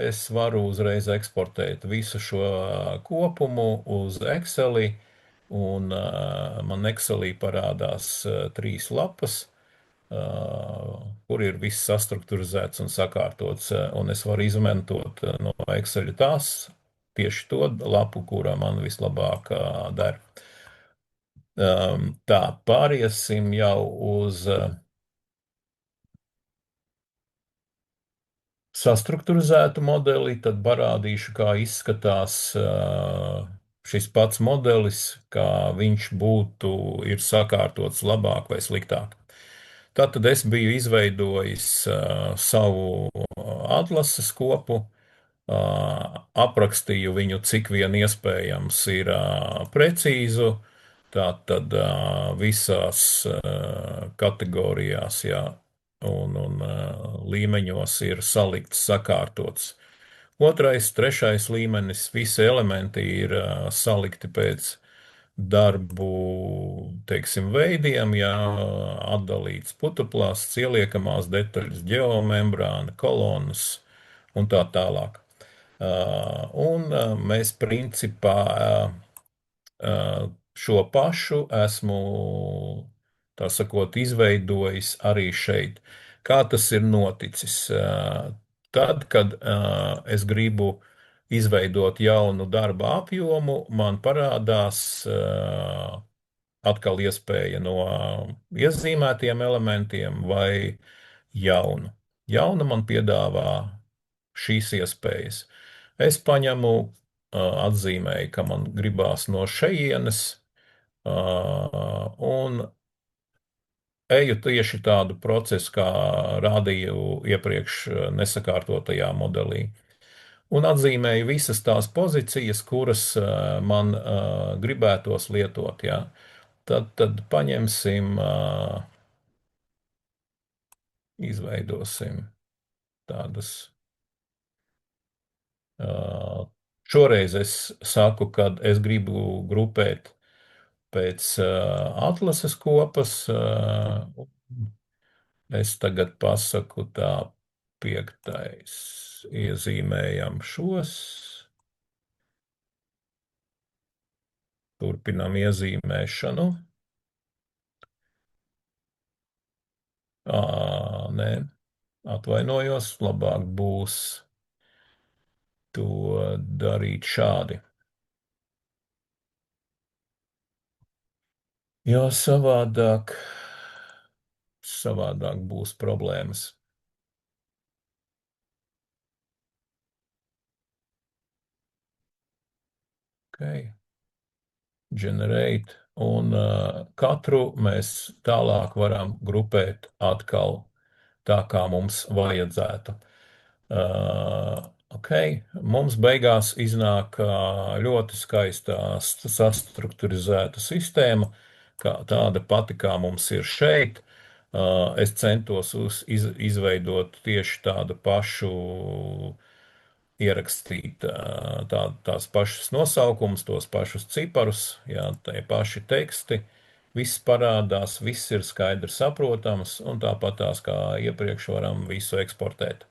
B: es varu uzreiz eksportēt visu šo kopumu uz Exceli, un man Excelī parādās 3 lapas, kur ir viss sastrukturizēts un sakārtots, un es varu izmantot no Excel tieši to lapu, kurā man vislabāk der. Tā, pāriesim jau uz sastrukturizētu modeli, tad parādīšu, kā izskatās šis pats modelis, kā viņš ir sakārtots labāk vai sliktāk. Tātad es biju izveidojis savu atlases kopu, aprakstīju viņu, cik vien iespējams ir precīzu. Tātad visās kategorijās, jā, un līmeņos ir salikts, sakārtots. Otrais, trešais līmenis, visi elementi ir salikti pēc darbu, teiksim, veidiem, jā, atdalīts putuplāsts, ieliekamās detaļas, geomembrāna, kolonas un tā tālāk. Un mēs principā šo pašu esmu, tā sakot, izveidojis arī šeit. Kā tas ir noticis? Tad, kad es gribu izveidot jaunu darba apjomu, man parādās atkal iespēja no iezīmētiem elementiem vai jaunu. Jauna man piedāvā šīs iespējas. Es paņemu, atzīmēju, ka man gribās no šejienes, un eju tieši tādu procesu, kā rādīju iepriekš nesakārtotajā modelī. Un atzīmēju visas tās pozīcijas, kuras man gribētos lietot. Ja. Tad paņemsim, izveidosim tādas. Šoreiz es saku, ka es gribu grupēt pēc atlases kopas. Es tagad pasaku tā 5. Iezīmējam šos. Turpinam iezīmēšanu. Nē, atvainojos, labāk būs to darīt šādi. Jo savādāk būs problēmas. Okay. Generate. un katru mēs tālāk varam grupēt atkal tā, kā mums vajadzētu. Ok, mums beigās iznāk ļoti skaista sastrukturizēta sistēma, kā tāda pati, kā mums ir šeit. Es centos izveidot tieši tādu pašu, ierakstīt tās pašas nosaukumus, tos pašus ciparus, jā, tie paši teksti. Viss parādās, viss ir skaidri saprotams, un tāpat tās kā iepriekš varam visu eksportēt.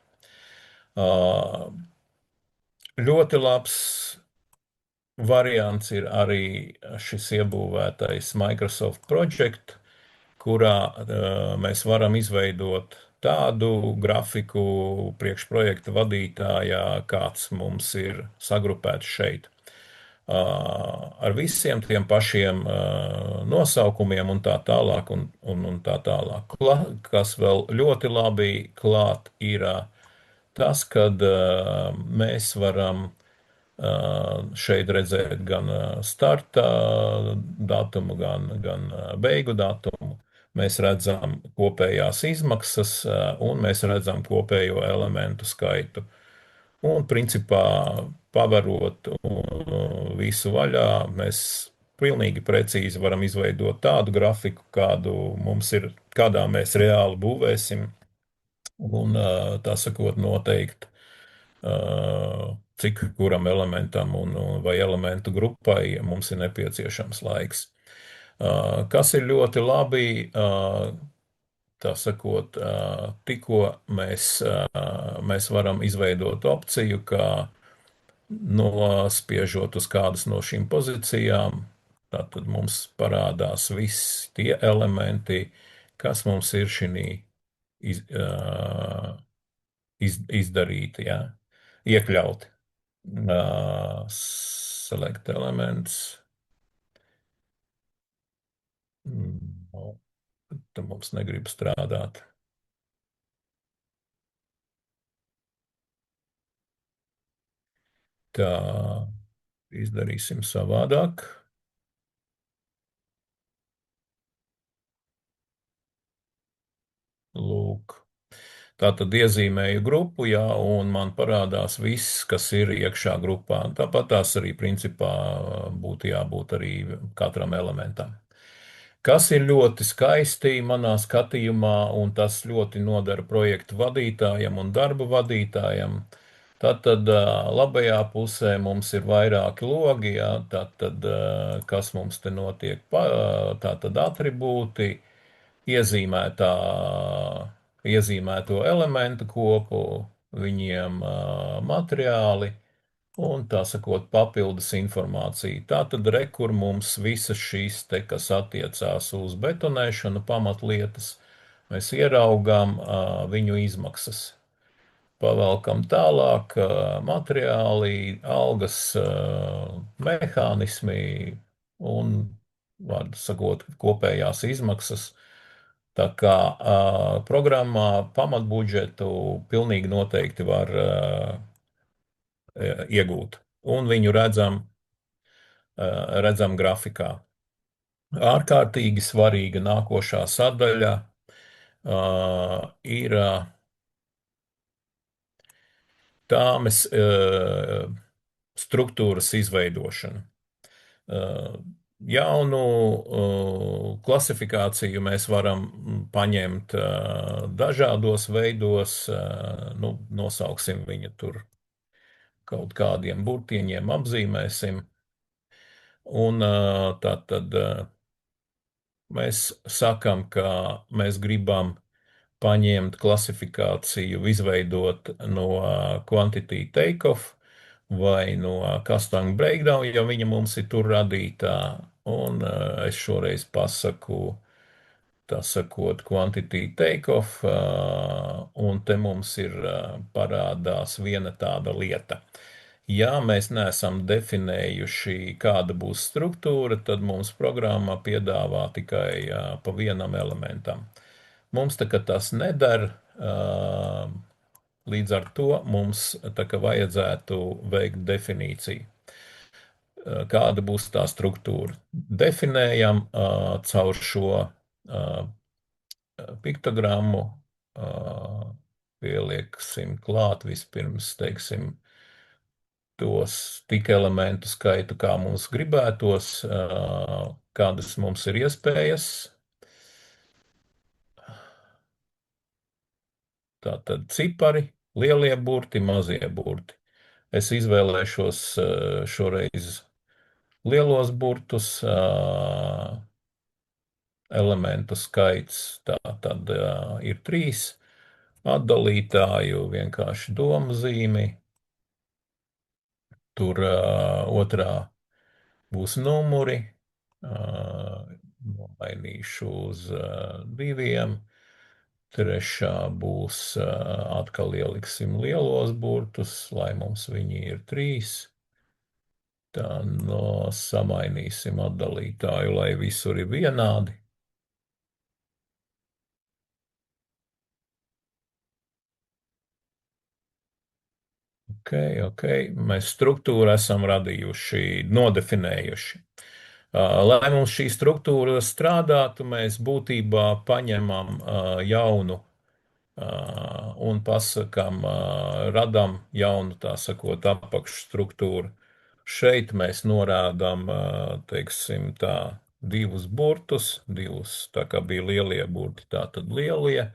B: Ļoti labs variants ir arī šis iebūvētais Microsoft Project, kurā mēs varam izveidot tādu grafiku priekšprojekta vadītājā, kāds mums ir sagrupēts šeit. Ar visiem tiem pašiem nosaukumiem un tā tālāk, un tā tālāk. Kas vēl ļoti labi klāt ir tas, kad mēs varam šeit redzēt gan starta datumu, gan beigu datumu. Mēs redzam kopējās izmaksas un mēs redzam kopējo elementu skaitu. Un principā pavarot visu vaļā, mēs pilnīgi precīzi varam izveidot tādu grafiku, kādu mums ir, kādā mēs reāli būvēsim. Un tā sakot, noteikt, cik kuram elementam vai elementu grupai mums ir nepieciešams laiks. Kas ir ļoti labi, tā sakot, tikko mēs varam izveidot opciju, ka nospiežot uz kādas no šīm pozīcijām, tad mums parādās visi tie elementi, kas mums ir šī izdarīti, jā, iekļauti. Select elements. Tad mums negrib strādāt. Tā, izdarīsim savādāk. Lūk. Tātad iezīmēju grupu, jā, un man parādās viss, kas ir iekšā grupā. Tāpat tās arī principā būtu jābūt arī katram elementam. Kas ir ļoti skaisti manā skatījumā, un tas ļoti nodara projektu vadītājam un darba vadītājam. Tātad labajā pusē mums ir vairāki logi, jā, tātad kas mums te notiek, tātad atribūti, iezīmēto elementu kopu, viņiem materiāli un, tā sakot, papildus informācija. Tātad rekur mums visas šīs te, kas attiecās uz betonēšanu pamatlietas, mēs ieraugām viņu izmaksas. Pavelkam tālāk materiāli, algas, mehānismi un, vārdu sakot, kopējās izmaksas. Tā kā programmā pamatbudžetu pilnīgi noteikti var iegūt. Un viņu redzam grafikā. Ārkārtīgi svarīga nākošā sadaļa ir tāmes struktūras izveidošana. Jaunu klasifikāciju mēs varam paņemt dažādos veidos, nosauksim viņu tur kaut kādiem burtiņiem, apzīmēsim. Un tātad mēs sakam, ka mēs gribam paņemt klasifikāciju, izveidot no quantity takeoff vai no custom breakdown, ja viņa mums ir tur radītā. Un es šoreiz pasaku, tā sakot, quantity takeoff, un te mums ir parādās viena tāda lieta. Ja mēs neesam definējuši, kāda būs struktūra, tad mums programma piedāvā tikai pa vienam elementam. Mums tā kā tas nedara, līdz ar to mums tā kā vajadzētu veikt definīciju. kāda būs tā struktūra. Definējam caur šo piktogrammu, pielieksim klāt vispirms, teiksim, tos tik elementu skaitu, kā mums gribētos, kādas mums ir iespējas. Tātad cipari, lielie burti, mazie burti. Es izvēlēšos šoreiz lielos burtus, elementu skaits tātad ir 3, atdalītāju vienkārši domzīmi, tur otrā būs numuri, nomainīšu uz 2, trešā būs atkal ieliksim lielos burtus, lai mums viņi ir 3. Tā samainīsim atdalītāju, lai visur ir vienādi. Ok, mēs struktūru esam radījuši, nodefinējuši. Lai mums šī struktūra strādātu, mēs būtībā paņemam jaunu un pasakam, radam jaunu, tā sakot, apakšstruktūru. Šeit mēs norādām, teiksim, tā 2 burtus, 2, tā kā bija lielie burti, tā tad lielie,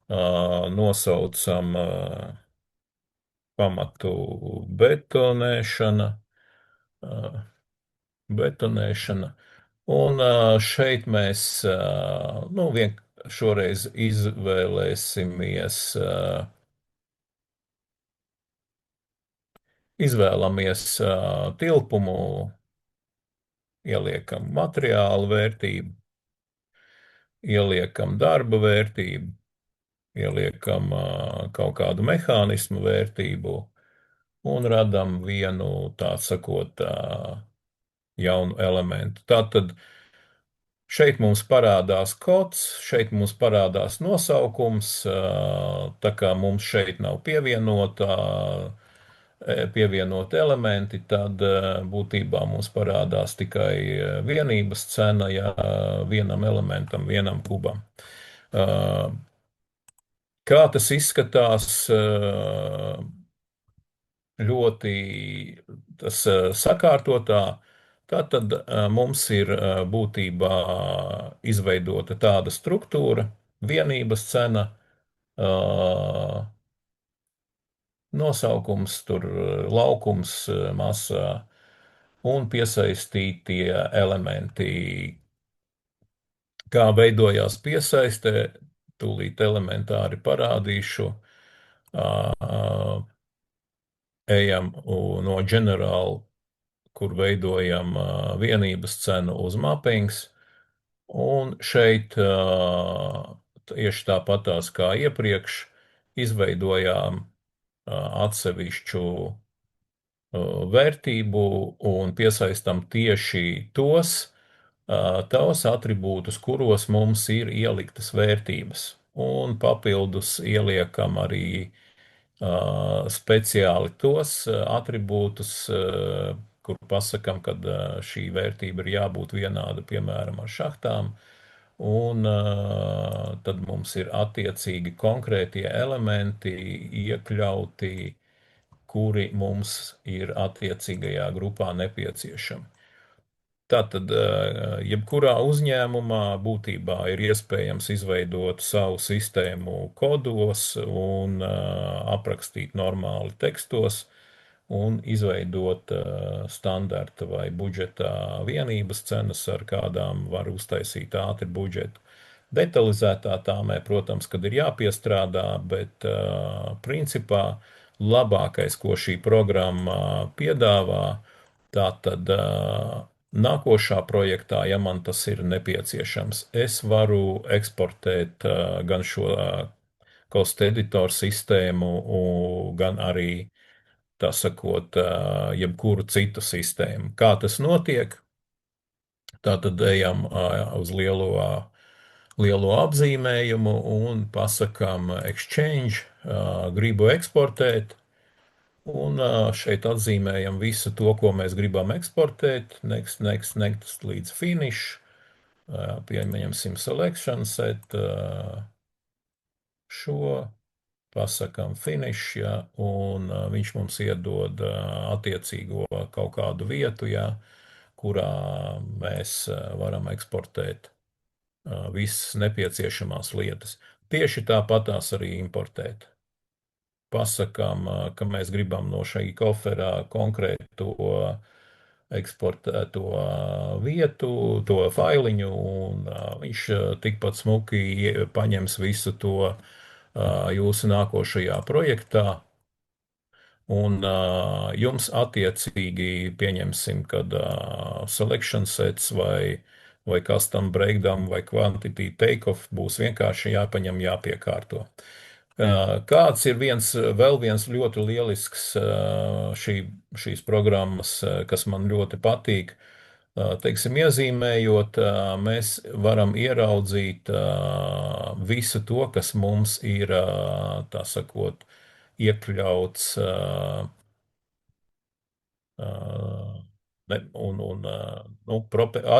B: nosaucam pamatu betonēšana, un šeit mēs, šoreiz izvēlamies tilpumu, ieliekam materiālu vērtību, ieliekam darba vērtību, ieliekam kaut kādu mehānismu vērtību un radam vienu, tā sakot, jaunu elementu. Tātad šeit mums parādās kods, šeit mums parādās nosaukums, tā kā mums šeit nav pievienot elementi, tad būtībā mums parādās tikai vienības cena, ja vienam elementam, vienam kubam. Kā tas izskatās ļoti sakārtotā, tātad mums ir būtībā izveidota tāda struktūra, vienības cena, nosaukums, tur laukums, masa un piesaistītie elementi. Kā veidojās piesaiste, tūlīt elementāri parādīšu. Ejam no general, kur veidojam vienības cenu uz mappings, un šeit tieši tāpatās kā iepriekš izveidojām atsevišķu vērtību un piesaistam tieši tos atribūtus, kuros mums ir ieliktas vērtības, un papildus ieliekam arī speciāli tos atribūtus, kur pasakam, ka šī vērtība ir jābūt vienāda, piemēram, ar šahtām, un tad mums ir attiecīgi konkrētie elementi iekļauti, kuri mums ir attiecīgajā grupā nepieciešami. Tātad, jebkurā uzņēmumā būtībā ir iespējams izveidot savu sistēmu kodos un aprakstīt normāli tekstos un izveidot standarta vai budžeta vienības cenas, ar kādām var uztaisīt ātri budžetu. Detalizētā tāmē, protams, kad ir jāpiestrādā, bet principā labākais, ko šī programma piedāvā, tātad nākošā projektā, ja man tas ir nepieciešams, es varu eksportēt gan šo cost editor sistēmu, gan arī, tā sakot, jebkuru citu sistēmu. Kā tas notiek? Tātad ejam uz lielo apzīmējumu un pasakām exchange, gribu eksportēt. Un šeit atzīmējam visu to, ko mēs gribam eksportēt, next līdz finish, pieņemsim selection set, šo, pasakam finish, ja, un viņš mums iedod attiecīgo kaut kādu vietu, ja, kurā mēs varam eksportēt visas nepieciešamās lietas. Tieši tāpatās arī importēt. Pasakām, ka mēs gribam no šī koferā konkrēto eksportēto vietu, to failiņu, un viņš tikpat smuki paņems visu to jūsu nākošajā projektā. Un jums attiecīgi pieņemsim, kad selection sets vai custom breakdown vai quantity takeoff būs vienkārši jāpaņem, jāpiekārto. Kāds ir vēl viens ļoti lielisks šīs programmas, kas man ļoti patīk, teiksim, iezīmējot, mēs varam ieraudzīt visu to, kas mums ir, tā sakot, iekļauts nu,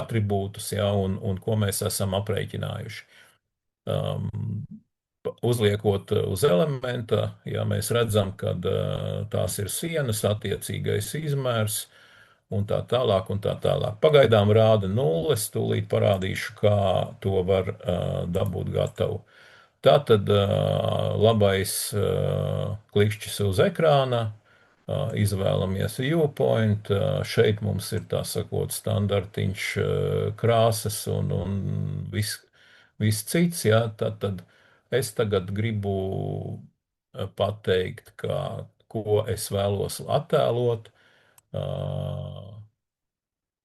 B: atribūtus, ja, un ko mēs esam aprēķinājuši. Uzliekot uz elementa, ja mēs redzam, ka tās ir sienas, attiecīgais izmērs, un tā tālāk, un tā tālāk. Pagaidām rāda nulles, tūlīt parādīšu, kā to var dabūt gatavu. Tātad labais klikšķis uz ekrāna, izvēlamies viewpoint, šeit mums ir tā sakot standartiņš krāsas un viss cits, jā, tad es tagad gribu pateikt, ko es vēlos attēlot,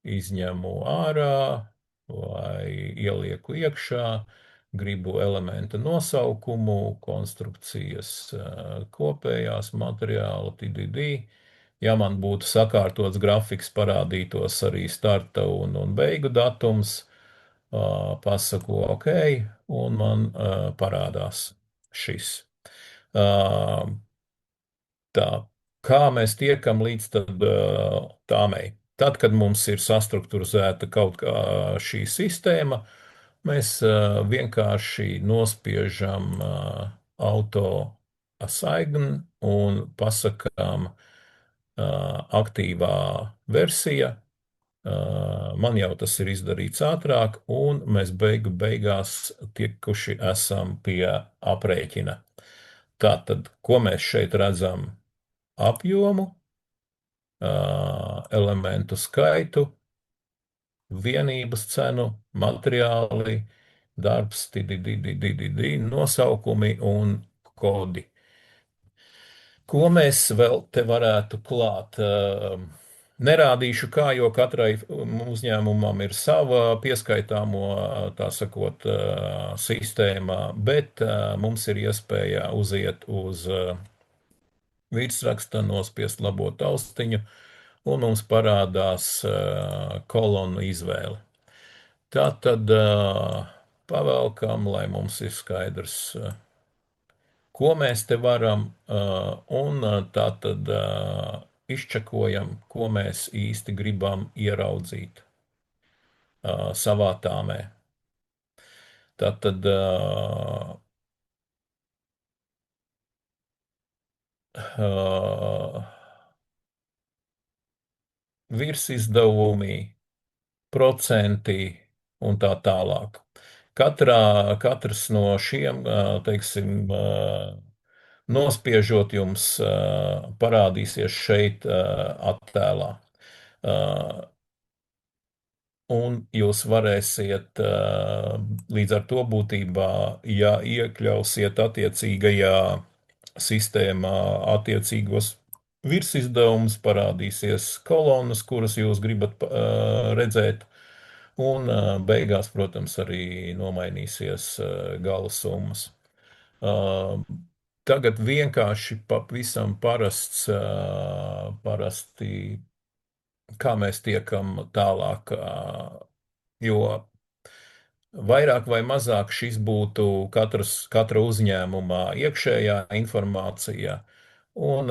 B: izņemu ārā vai ielieku iekšā, gribu elementa nosaukumu, konstrukcijas kopējās materiāla, TDD. Ja man būtu sakārtots grafiks, parādītos arī starta un beigu datums, pasaku OK, un man parādās šis. Tā, kā mēs tiekam līdz tāmei? Tad, kad mums ir sastrukturizēta kaut kā šī sistēma, mēs vienkārši nospiežam auto assign un pasakām aktīvā versija. Man jau tas ir izdarīts ātrāk, un mēs beigās tikuši esam pie aprēķina. Tātad, ko mēs šeit redzam? Apjomu, elementu skaitu, vienības cenu, materiāli, darbs, nosaukumi un kodi. Ko mēs vēl te varētu klāt? Nerādīšu kā, jo katrai uzņēmumam ir sava pieskaitāmo, tā sakot, sistēma, bet mums ir iespēja uziet uz virsraksta, nospiest labo taustiņu, un mums parādās kolonu izvēle. Tātad pavelkam, lai mums ir skaidrs, ko mēs te varam, un tātad izčakojam, ko mēs īsti gribam ieraudzīt savā tāmē. Tātad virsizdevumi, procenti un tā tālāk. Katrs no šiem, teiksim, nospiežot jums parādīsies šeit attēlā. Un jūs varēsiet līdz ar to būtībā, ja iekļausiet attiecīgajā sistēmā attiecīgos virsizdevumus, parādīsies kolonas, kuras jūs gribat redzēt, un beigās, protams, arī nomainīsies gala summas. Tagad vienkārši pavisam parasti, kā mēs tiekam tālāk, jo vairāk vai mazāk šis būtu katra uzņēmumā iekšējā informācija, Un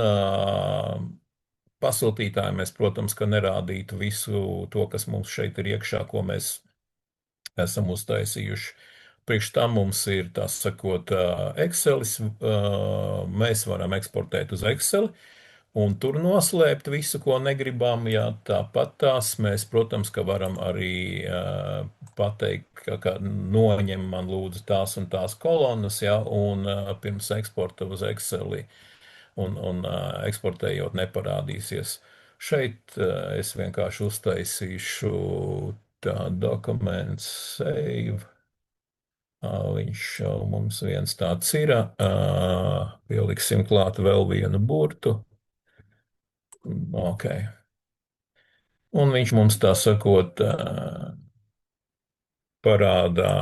B: pasūtītājiem mēs, protams, ka nerādītu visu to, kas mums šeit ir iekšā, ko mēs esam uztaisījuši. Priekš tam mums ir, tā sakot, Excelis. Mēs varam eksportēt uz Exceli un tur noslēpt visu, ko negribam. Jā, tāpat tās mēs, protams, ka varam arī pateikt, ka noņem man lūdzu tās un tās kolonas, jā, un pirms eksporta uz Exceli un eksportējot neparādīsies. Šeit es vienkārši uztaisīšu tā dokuments save. Viņš jau mums viens tāds ir. Pieliksim klāt vēl vienu burtu. Ok. Un viņš mums tā sakot parādā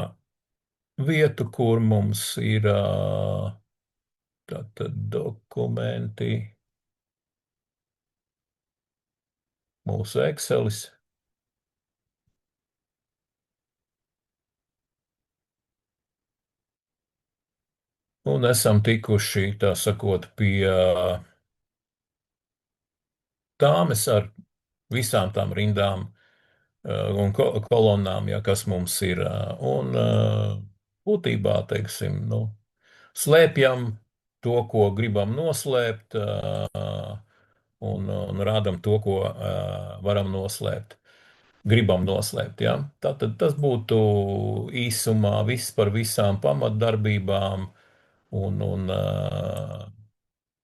B: vietu, kur mums ir tātad dokumenti, mūsu Excelis. Un esam tikuši, tā sakot, pie tāmes ar visām tām rindām un kolonnām, ja, kas mums ir. Un būtībā, teiksim, nu, slēpjam to, ko gribam noslēpt, un rādam to, ko varam noslēpt. Gribam noslēpt. Ja? Tātad tas būtu īsumā viss par visām pamatdarbībām un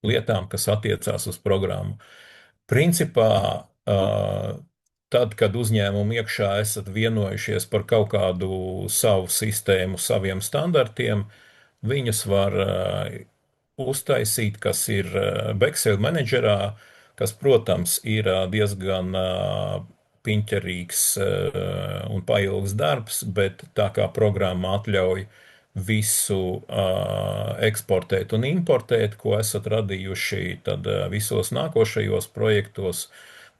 B: lietām, kas attiecās uz programmu. Principā, tad, kad uzņēmumi iekšā esat vienojušies par kaut kādu savu sistēmu, saviem standartiem, viņus var uztaisīt, kas ir Excel menedžerā, kas, protams, ir diezgan piņķerīgs un pailgs darbs, bet tā kā programma atļauj visu eksportēt un importēt, ko esat radījuši, tad visos nākošajos projektos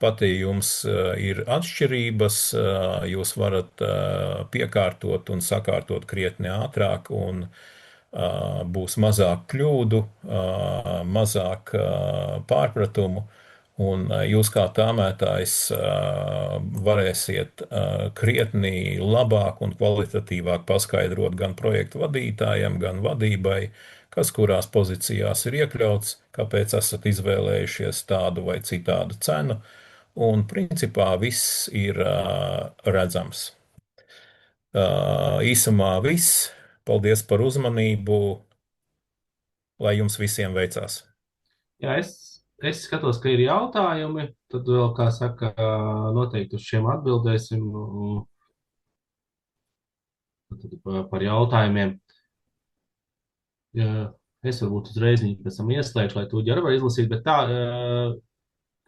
B: pat ja jums ir atšķirības, jūs varat piekārtot un sakārtot krietni ātrāk un būs mazāk kļūdu, mazāk pārpratumu. Un jūs kā tāmētājs varēsiet krietni labāk un kvalitatīvāk paskaidrot gan projektu vadītājiem, gan vadībai, kas kurās pozīcijās ir iekļauts, kāpēc esat izvēlējušies tādu vai citādu cenu. Un principā viss ir redzams. Īsumā viss. Paldies par uzmanību. Lai jums visiem veicās.
A: Jā, es skatos, ka ir jautājumi. Tad vēl, kā saka, noteikti uz šiem atbildēsim. Tad par jautājumiem. Jā, es varbūt uzreiz viņu pēc tam ieslēgšu, lai to ģeru var izlasīt. Bet tā,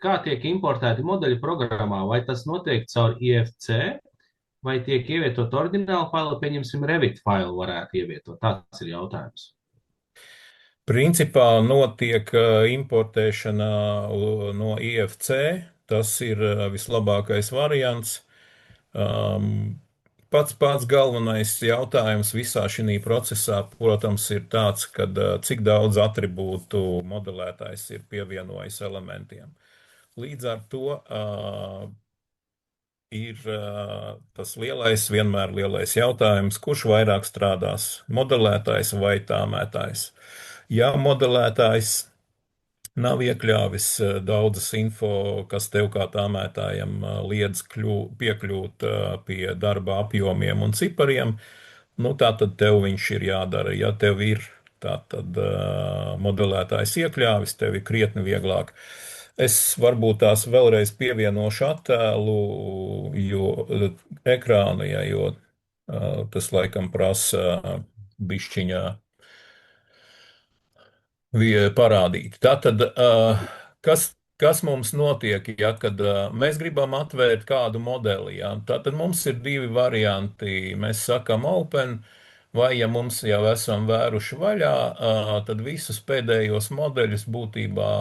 A: kā tiek importēti modeļi programmā? Vai tas notiek caur IFC, vai tiek ievietot oriģinālu failu, pieņemsim, Revit failu varētu ievietot? Tāds ir jautājums.
B: Principā notiek importēšana no IFC. Tas ir vislabākais variants. Pats galvenais jautājums visā šī procesā, protams, ir tāds, kad cik daudz atribūtu modelētājs ir pievienojis elementiem. Līdz ar to ir tas vienmēr lielais jautājums, kurš vairāk strādās - modelētājs vai tāmētājs. Ja modelētājs nav iekļāvis daudzas info, kas tev kā tāmētājam liedz piekļūt pie darba apjomiem un cipariem, nu tā tad tev viņš ir jādara. Ja tev ir tātad modelētājs iekļāvis, tev ir krietni vieglāk. Es varbūt tās vēlreiz pievienošu attēlu, ekrānu, ja, jo tas laikam prasa bišķiņā parādīt. Tātad, kas mums notiek, ja, kad mēs gribam atvērt kādu modeli? Ja? Tātad mums ir divi varianti. Mēs sakam open, vai ja mums jau esam vēruši vaļā, tad visus pēdējos modeļus būtībā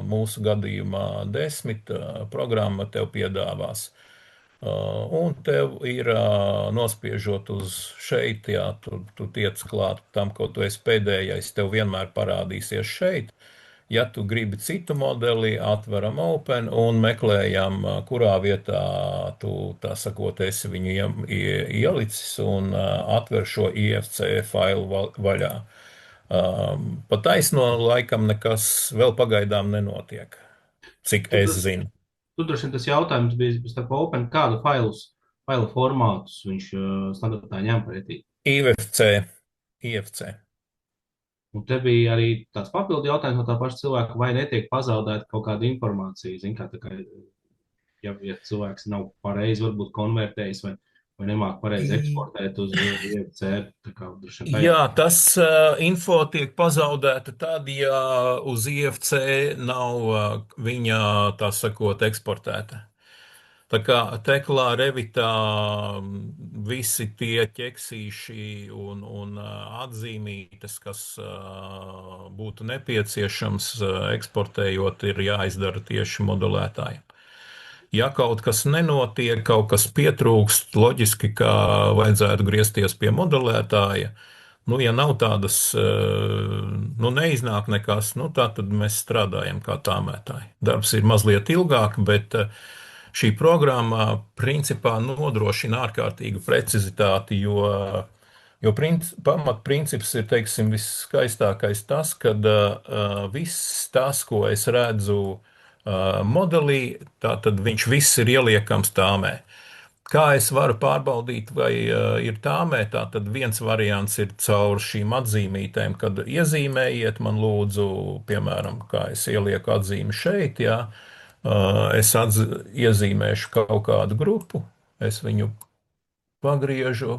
B: mūsu gadījumā 10 programma tev piedāvās. Un tev ir nospiežot uz šeit, jā, tu tiec klāt tam, ko tu esi pēdējais, tev vienmēr parādīsies šeit. Ja tu gribi citu modeli, atveram Open un meklējam, kurā vietā tu, tā sakot, esi viņu ielicis un atver šo IFC failu vaļā. Pa taisno laikam nekas vēl pagaidām nenotiek, cik
A: Tur,
B: es zinu.
A: tur droši vien tas jautājums bija starp Open, kādu failu formātus viņš standartā ņem pretī.
B: IFC.
A: Un te bija arī tāds papildu jautājums no tā paša cilvēka, vai netiek pazaudēta kaut kāda informācija. Zin, kā, ja cilvēks nav pareizi varbūt konvertējis vai nemāk pareizi eksportēt uz IFC, tā kā droši vien
B: Jā, tas info tiek pazaudēta tad, ja uz IFC nav viņa, tā sakot, eksportēta. Tā kā teklā, revitā visi tie ķeksīši un atzīmītes, kas būtu nepieciešams eksportējot, ir jāizdara tieši modelētājiem. Ja kaut kas nenotiek, kaut kas pietrūkst, loģiski, ka vajadzētu griezties pie modelētāja. Nu, ja nav tādas, neiznāk nekas, tā tad mēs strādājam kā tāmētāji. Darbs ir mazliet ilgāk, bet šī programma principā nodrošina ārkārtīgu precizitāti, jo pamatprincips ir, teiksim, viskaistākais tas, kad viss tas, ko es redzu modelī, tātad viņš viss ir ieliekams tāmē. Kā es varu pārbaudīt, vai ir tāmē? Tātad viens variants ir caur šīm atzīmītēm, kad iezīmējiet man lūdzu, piemēram, kā es ielieku atzīmi šeit, jā. Es iezīmēšu kaut kādu grupu, es viņu pagriežu.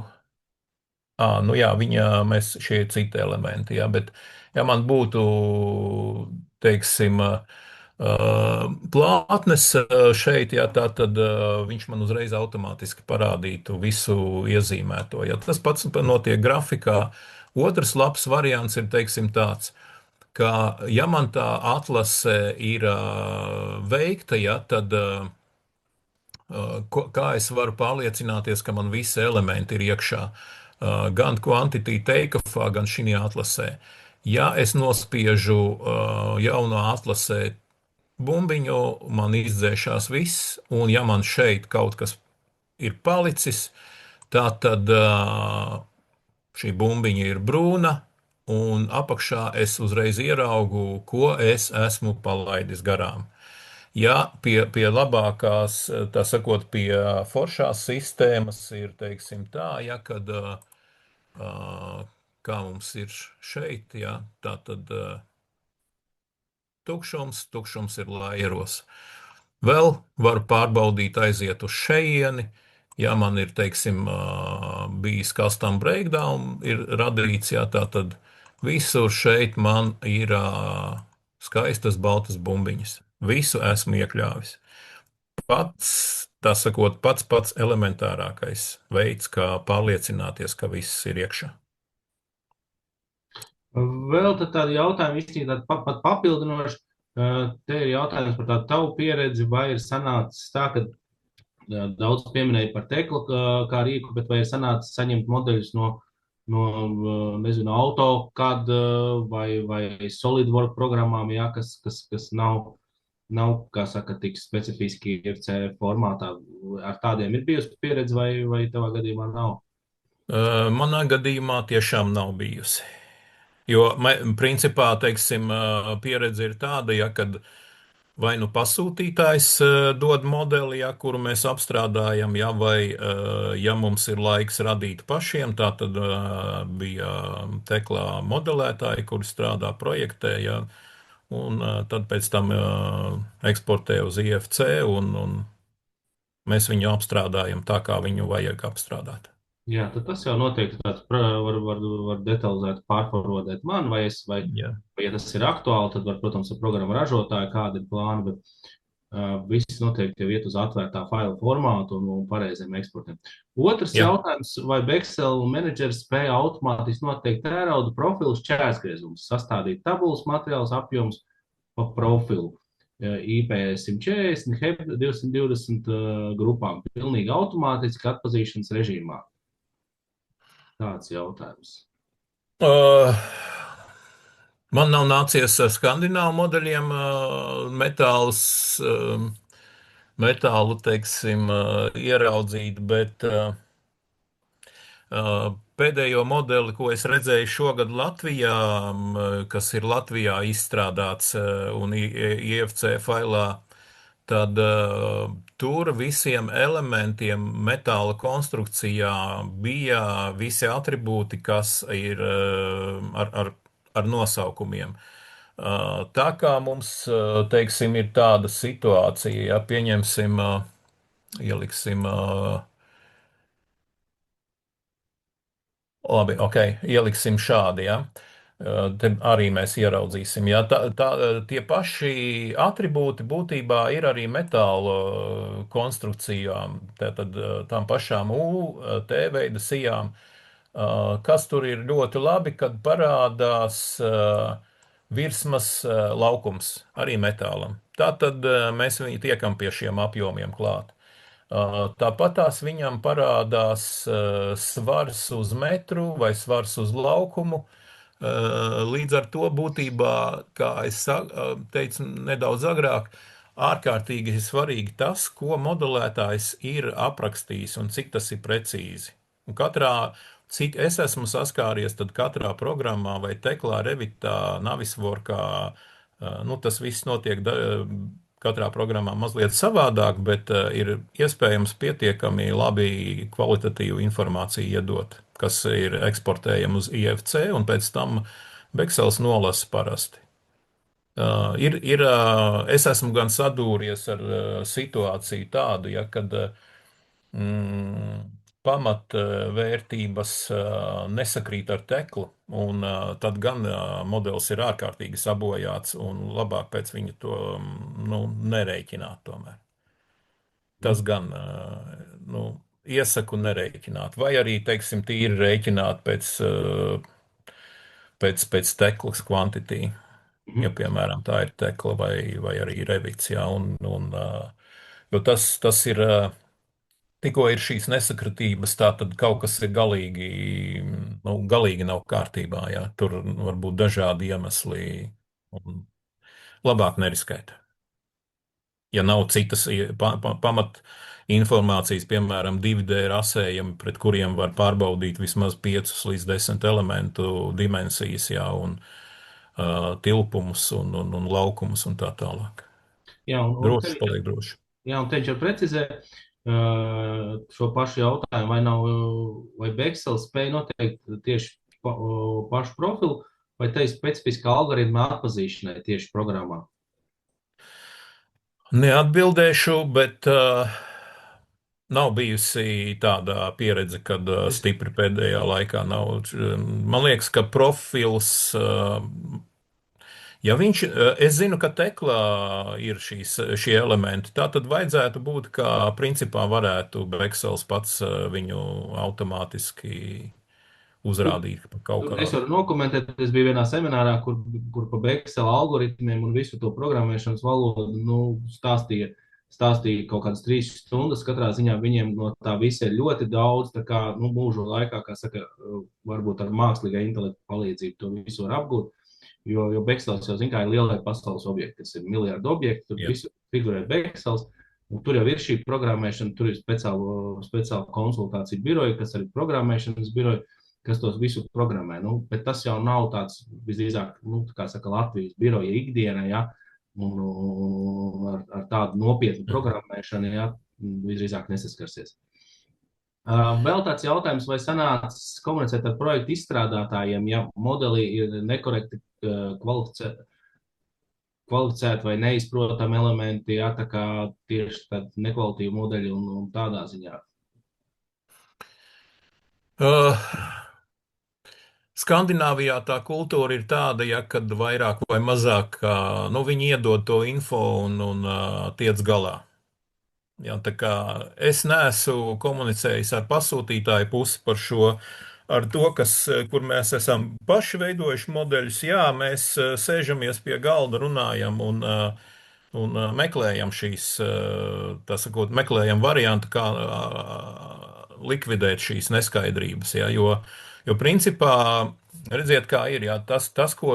B: Mēs šie ir citi elementi, jā, bet ja man būtu, teiksim, plātnes šeit, ja tad viņš man uzreiz automātiski parādītu visu iezīmēto. Ja tas pats notiek grafikā. Otrs labs variants ir, teiksim, tāds, ka ja man tā atlase ir veikta, ja, tad kā es varu pārliecināties, ka man visi elementi ir iekšā, gan quantity takeoffā, gan šī atlasē. Ja es nospiežu jauno atlasē bumbiņu, man izdzēšās viss, un ja man šeit kaut kas ir palicis, tad šī bumbiņa ir brūna, un apakšā es uzreiz ieraugu, ko es esmu palaidis garām. Ja pie labākās, tā sakot, pie foršās sistēmas ir, teiksim tā, ja kad, kā mums ir šeit, ja, tā tad tukšums ir laieros. Vēl varu pārbaudīt, aiziet uz šejieni, ja man ir, teiksim, bijis custom breakdown, ir radīts, ja tā tad visur šeit man ir skaistas baltas bumbiņas. Visu esmu iekļāvis. Pats elementārākais veids, kā pārliecināties, ka viss ir iekšā.
A: Vēl tādi jautājumi, īstenībā pat papildinoši. Te ir jautājums par tādu tavu pieredzi, vai ir sanācis tā, ka daudz pieminēja par teklu kā rīku, bet vai ir sanācis saņemt modeļus no nezinu, AutoCAD vai SolidWorks programmām, jā, kas nav, kā saka, tik specifiski IFC formātā. Ar tādiem ir bijusi pieredze vai tavā gadījumā nav?
B: Manā gadījumā tiešām nav bijusi. Jo, principā, teiksim, pieredze ir tāda, ja kad vai nu pasūtītājs dod modeli, ja, kuru mēs apstrādājam, ja, vai ja mums ir laiks radīt pašiem, tā tad bija teklā modelētāji, kuri strādā projektē, ja, un tad pēc tam eksportē uz IFC, un mēs viņu apstrādājam tā, kā viņu vajag apstrādāt.
A: Jā, tad tas jau noteikti tāds var detalizēt pārformulēt man, vai ja tas ir aktuāli, tad var, protams, ar programmu ražotāju kādi ir plāni, bet viss noteikti jau iet uz atvērtā failu formātu un pareiziem eksportiem. Otrs jautājums, vai Bexel menedžers spēja automātiski noteikt tērauda profilus šķērsgriezumus, sastādīt tabulas materiālus apjoms pa profilu. IP 140, HEP 220 grupām, pilnīgi automātiski atpazīšanas režīmā. Tāds jautājums.
B: Man nav nācies ar skandināvu modeļiem metālu, teiksim, ieraudzīt, bet pēdējo modeli, ko es redzēju šogad Latvijā, kas ir Latvijā izstrādāts un IFC failā, tad tur visiem elementiem metāla konstrukcijā bija visi atribūti, kas ir ar nosaukumiem. Tā kā mums, teiksim, ir tāda situācija, ja pieņemsim, ieliksim. Labi, ok, ieliksim šādi, ja. Te arī mēs ieraudzīsim. Ja, tie paši atribūti būtībā ir arī metāla konstrukcijām, tātad tām pašām T veida sijām. Kas tur ir ļoti labi, kad parādās virsmas laukums arī metālam. Tātad mēs viņu tiekam pie šiem apjomiem klāt. Tāpat tās viņam parādās svars uz metru vai svars uz laukumu. Līdz ar to būtībā, kā es teicu nedaudz agrāk, ārkārtīgi ir svarīgi tas, ko modelētājs ir aprakstījis un cik tas ir precīzi. Un cik es esmu saskāries, tad katrā programmā vai teklā, Revitā, Navisworkā, tas viss notiek katrā programmā mazliet savādāk, bet ir iespējams pietiekami labi kvalitatīvu informāciju iedot, kas ir eksportējama uz IFC, un pēc tam Beksels nolasa parasti. Es esmu gan sadūries ar situāciju tādu, ja, kad pamatvērtības nesakrīt ar teklu, un tad gan modelis ir ārkārtīgi sabojāts, un labāk pēc viņa to nerēķināt tomēr. Tas gan iesaku nerēķināt, vai arī, teiksim, tīri rēķināt pēc teklas kvantitī. Ja, piemēram, tā ir tekla vai arī revits, jā, jo tas ir, tikko ir šīs nesakritības, tā tad kaut kas ir galīgi nav kārtībā, jā, tur var būt dažādi iemesli, un labāk neriskēt. Ja nav citas pamat informācijas, piemēram, 2D rasējumi, pret kuriem var pārbaudīt vismaz 5 līdz 10 elementu dimensijas, jā, un tilpumus un laukumus un tā tālāk.
A: Jā,
B: Droši paliek droši.
A: Jā, un te viņš jau precizē šo pašu jautājumu, vai Beksels spēja noteikt tieši pašu profilu, vai te ir specifiska algoritma atpazīšanai tieši programmā?
B: Neatbildēšu, bet nav bijusi tāda pieredze, kad stipri pēdējā laikā nav. Man liekas, ka profils, ja es zinu, ka teklā ir šie elementi, tā tad vajadzētu būt, ka principā varētu Beksels pats viņu automātiski uzrādīt pa kaut kā.
A: Es varu nokomentēt, es biju vienā seminārā, kur pa Beksela algoritmiem un visu to programmēšanas valodu stāstīja kaut kādas 3 stundas. Katrā ziņā viņiem no tā visa ir ļoti daudz, tā kā mūžu laikā, kā saka, varbūt ar mākslīgā intelekta palīdzību to visu var apgūt. Jo Beksels jau, zin kā, ir lielai pasaules objekti, tas ir miljardu objekti, tur visu figurē Beksels. Un tur jau ir šī programmēšana, tur ir speciāla konsultācija biroja, kas arī programmēšanas biroja, kas tos visu programmē. Bet tas jau nav tāds, visdrīzāk, kā saka, Latvijas biroja ikdiena, ja, un ar tādu nopietnu programmēšanu, ja, visdrīzāk nesaskarsies. Vēl tāds jautājums, vai sanācis komunicēt ar projektu izstrādātājiem, ja modelī ir nekorekti kvalificēti vai neizprotami elementi, ja, tā kā tieši tādi nekvalitīvi modeļi un tādā ziņā?
B: Skandināvijā tā kultūra ir tāda, ja kad vairāk vai mazāk viņi iedod to info un tiec galā. Ja, tā kā es neesmu komunicējis ar pasūtītāju pusi par šo, ar to, kur mēs esam paši veidojuši modeļus. Jā, mēs sēžamies pie galda, runājam un meklējam meklējam variantu, kā likvidēt šīs neskaidrības. Ja, jo principā Redziet, kā ir, jā, tas, ko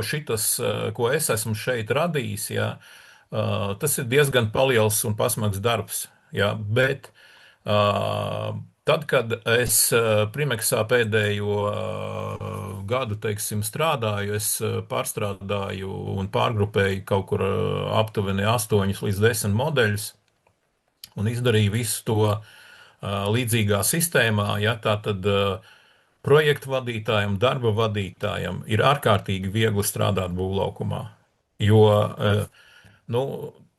B: es esmu šeit radījis, jā, tas ir diezgan liels un pasmags darbs, jā, bet tad, kad es Primeksā pēdējo gadu, teiksim, strādāju, es pārstrādāju un pārgrupēju kaut kur aptuveni 8 līdz 10 modeļus un izdarīju visu to līdzīgā sistēmā, ja tā tad projektu vadītājam, darba vadītājam ir ārkārtīgi viegli strādāt būvlaukumā, jo nu,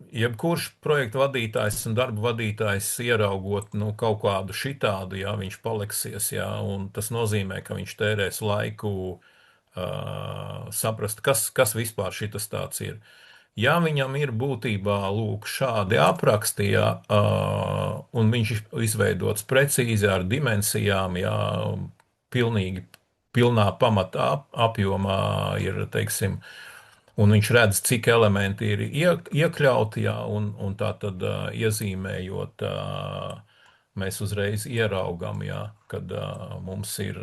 B: jebkurš projektu vadītājs un darba vadītājs ieraugot kaut kādu šitādu, jā, viņš paliksies, jā, un tas nozīmē, ka viņš tērēs laiku saprast, kas vispār šitas tāds ir. Ja viņam ir būtībā lūk, šādi apraksti, jā, un viņš izveidots precīzi ar dimensijām, jā, pilnā pamatā apjomā ir, teiksim, un viņš redz, cik elementi ir iekļauti, jā, un tā tad iezīmējot, mēs uzreiz ieraugam, jā, kad mums ir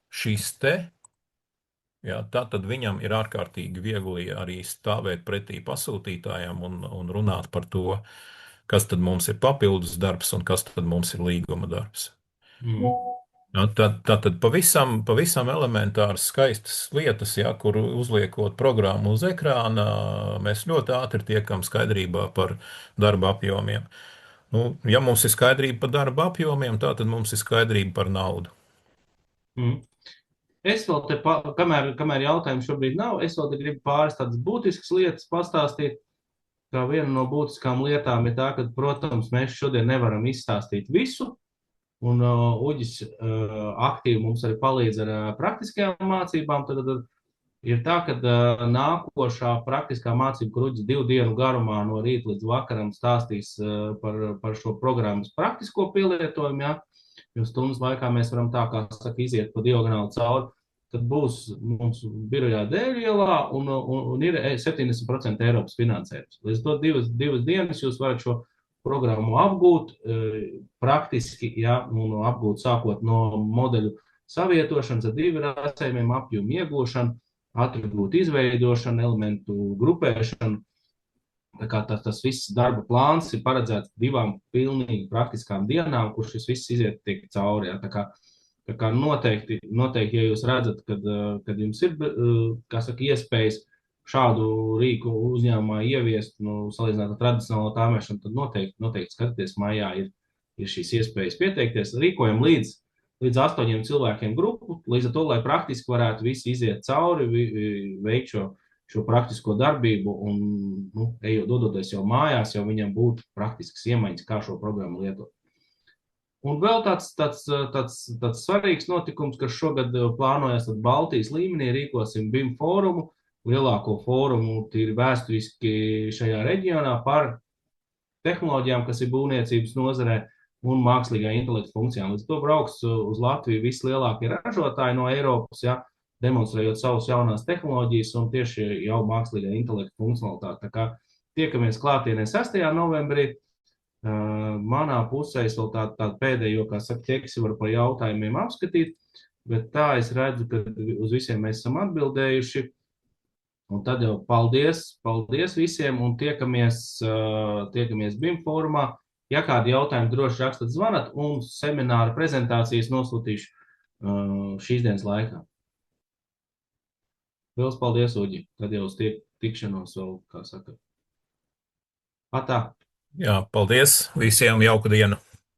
B: šis te. Ja, tad viņam ir ārkārtīgi viegli arī stāvēt pretī pasūtītājiem un runāt par to, kas tad mums ir papildus darbs un kas tad mums ir līguma darbs.
A: Mm.
B: Ja, tad pavisam elementāras skaistas lietas, ja, kur uzliekot programmu uz ekrāna, mēs ļoti ātri tiekam skaidrībā par darba apjomiem. Nu, ja mums ir skaidrība par darba apjomiem, tad mums ir skaidrība par naudu.
A: Mm. Es vēl te, kamēr jautājumu šobrīd nav, es vēl te gribu pāris tādas būtiskas lietas pastāstīt. Kā viena no būtiskām lietām ir tā, ka, protams, mēs šodien nevaram izstāstīt visu, un Uģis aktīvi mums arī palīdz ar praktiskajām mācībām. Tad ir tā, ka nākošā praktiskā mācība, kur Uģis 2 dienu garumā no rīta līdz vakaram stāstīs par šo programmas praktisko pielietojumu, ja? Jo stundas laikā mēs varam tā, kā saka, iziet pa diagonāli cauri. Tad būs mums birojā Dēļielā un ir 70% Eiropas finansējums. Līdz to divas dienas jūs varat šo programmu apgūt praktiski, ja, un apgūt sākot no modeļu savietošanas ar divrasējumiem, apjomu iegūšanu, atribūtu izveidošanu, elementu grupēšanu. Tā kā tas viss darba plāns ir paredzēts 2 pilnīgi praktiskām dienām, kur šis viss iziet tiek cauri. Ja? Tā kā noteikti, ja jūs redzat, kad jums ir, kā saka, iespējas šādu rīku uzņēmumā ieviest, salīdzināt ar tradicionālo tāmēšanu, tad noteikti skatieties, mājā ir šīs iespējas pieteikties. Rīkojam līdz 8 cilvēkiem grupu, līdz ar to, lai praktiski varētu visi iziet cauri, veikt šo praktisko darbību un dodoties jau mājās, jau viņam būtu praktisks iemaņas, kā šo programmu lietot. Un vēl tāds svarīgs notikums, kas šogad plānojas Baltijas līmenī, rīkosim BIM fórumu, lielāko fórumu tīri vēsturiski šajā reģionā par tehnoloģijām, kas ir būvniecības nozarē un mākslīgā intelekta funkcijām. Līdz to brauks uz Latviju vislielākie ražotāji no Eiropas, ja, demonstrējot savus jaunās tehnoloģijas un tieši jau mākslīgā intelekta funkcionalitāti. Tā kā tiekamies klātienē 6. novembrī. Manā pusē es vēl tādu pēdējo, kā saka, ķeksi varu par jautājumiem apskatīt, bet tā es redzu, ka uz visiem mēs esam atbildējuši. Un tad jau paldies visiem un tiekamies BIM fórumā. Ja kādi jautājumi droši rakstat zvanat un semināra prezentācijas nosūtīšu šīs dienas laikā. Liels paldies, Uģi. Tad jau uz tikšanos vēl, kā saka. Patā.
B: Jā, paldies visiem, jauku dienu!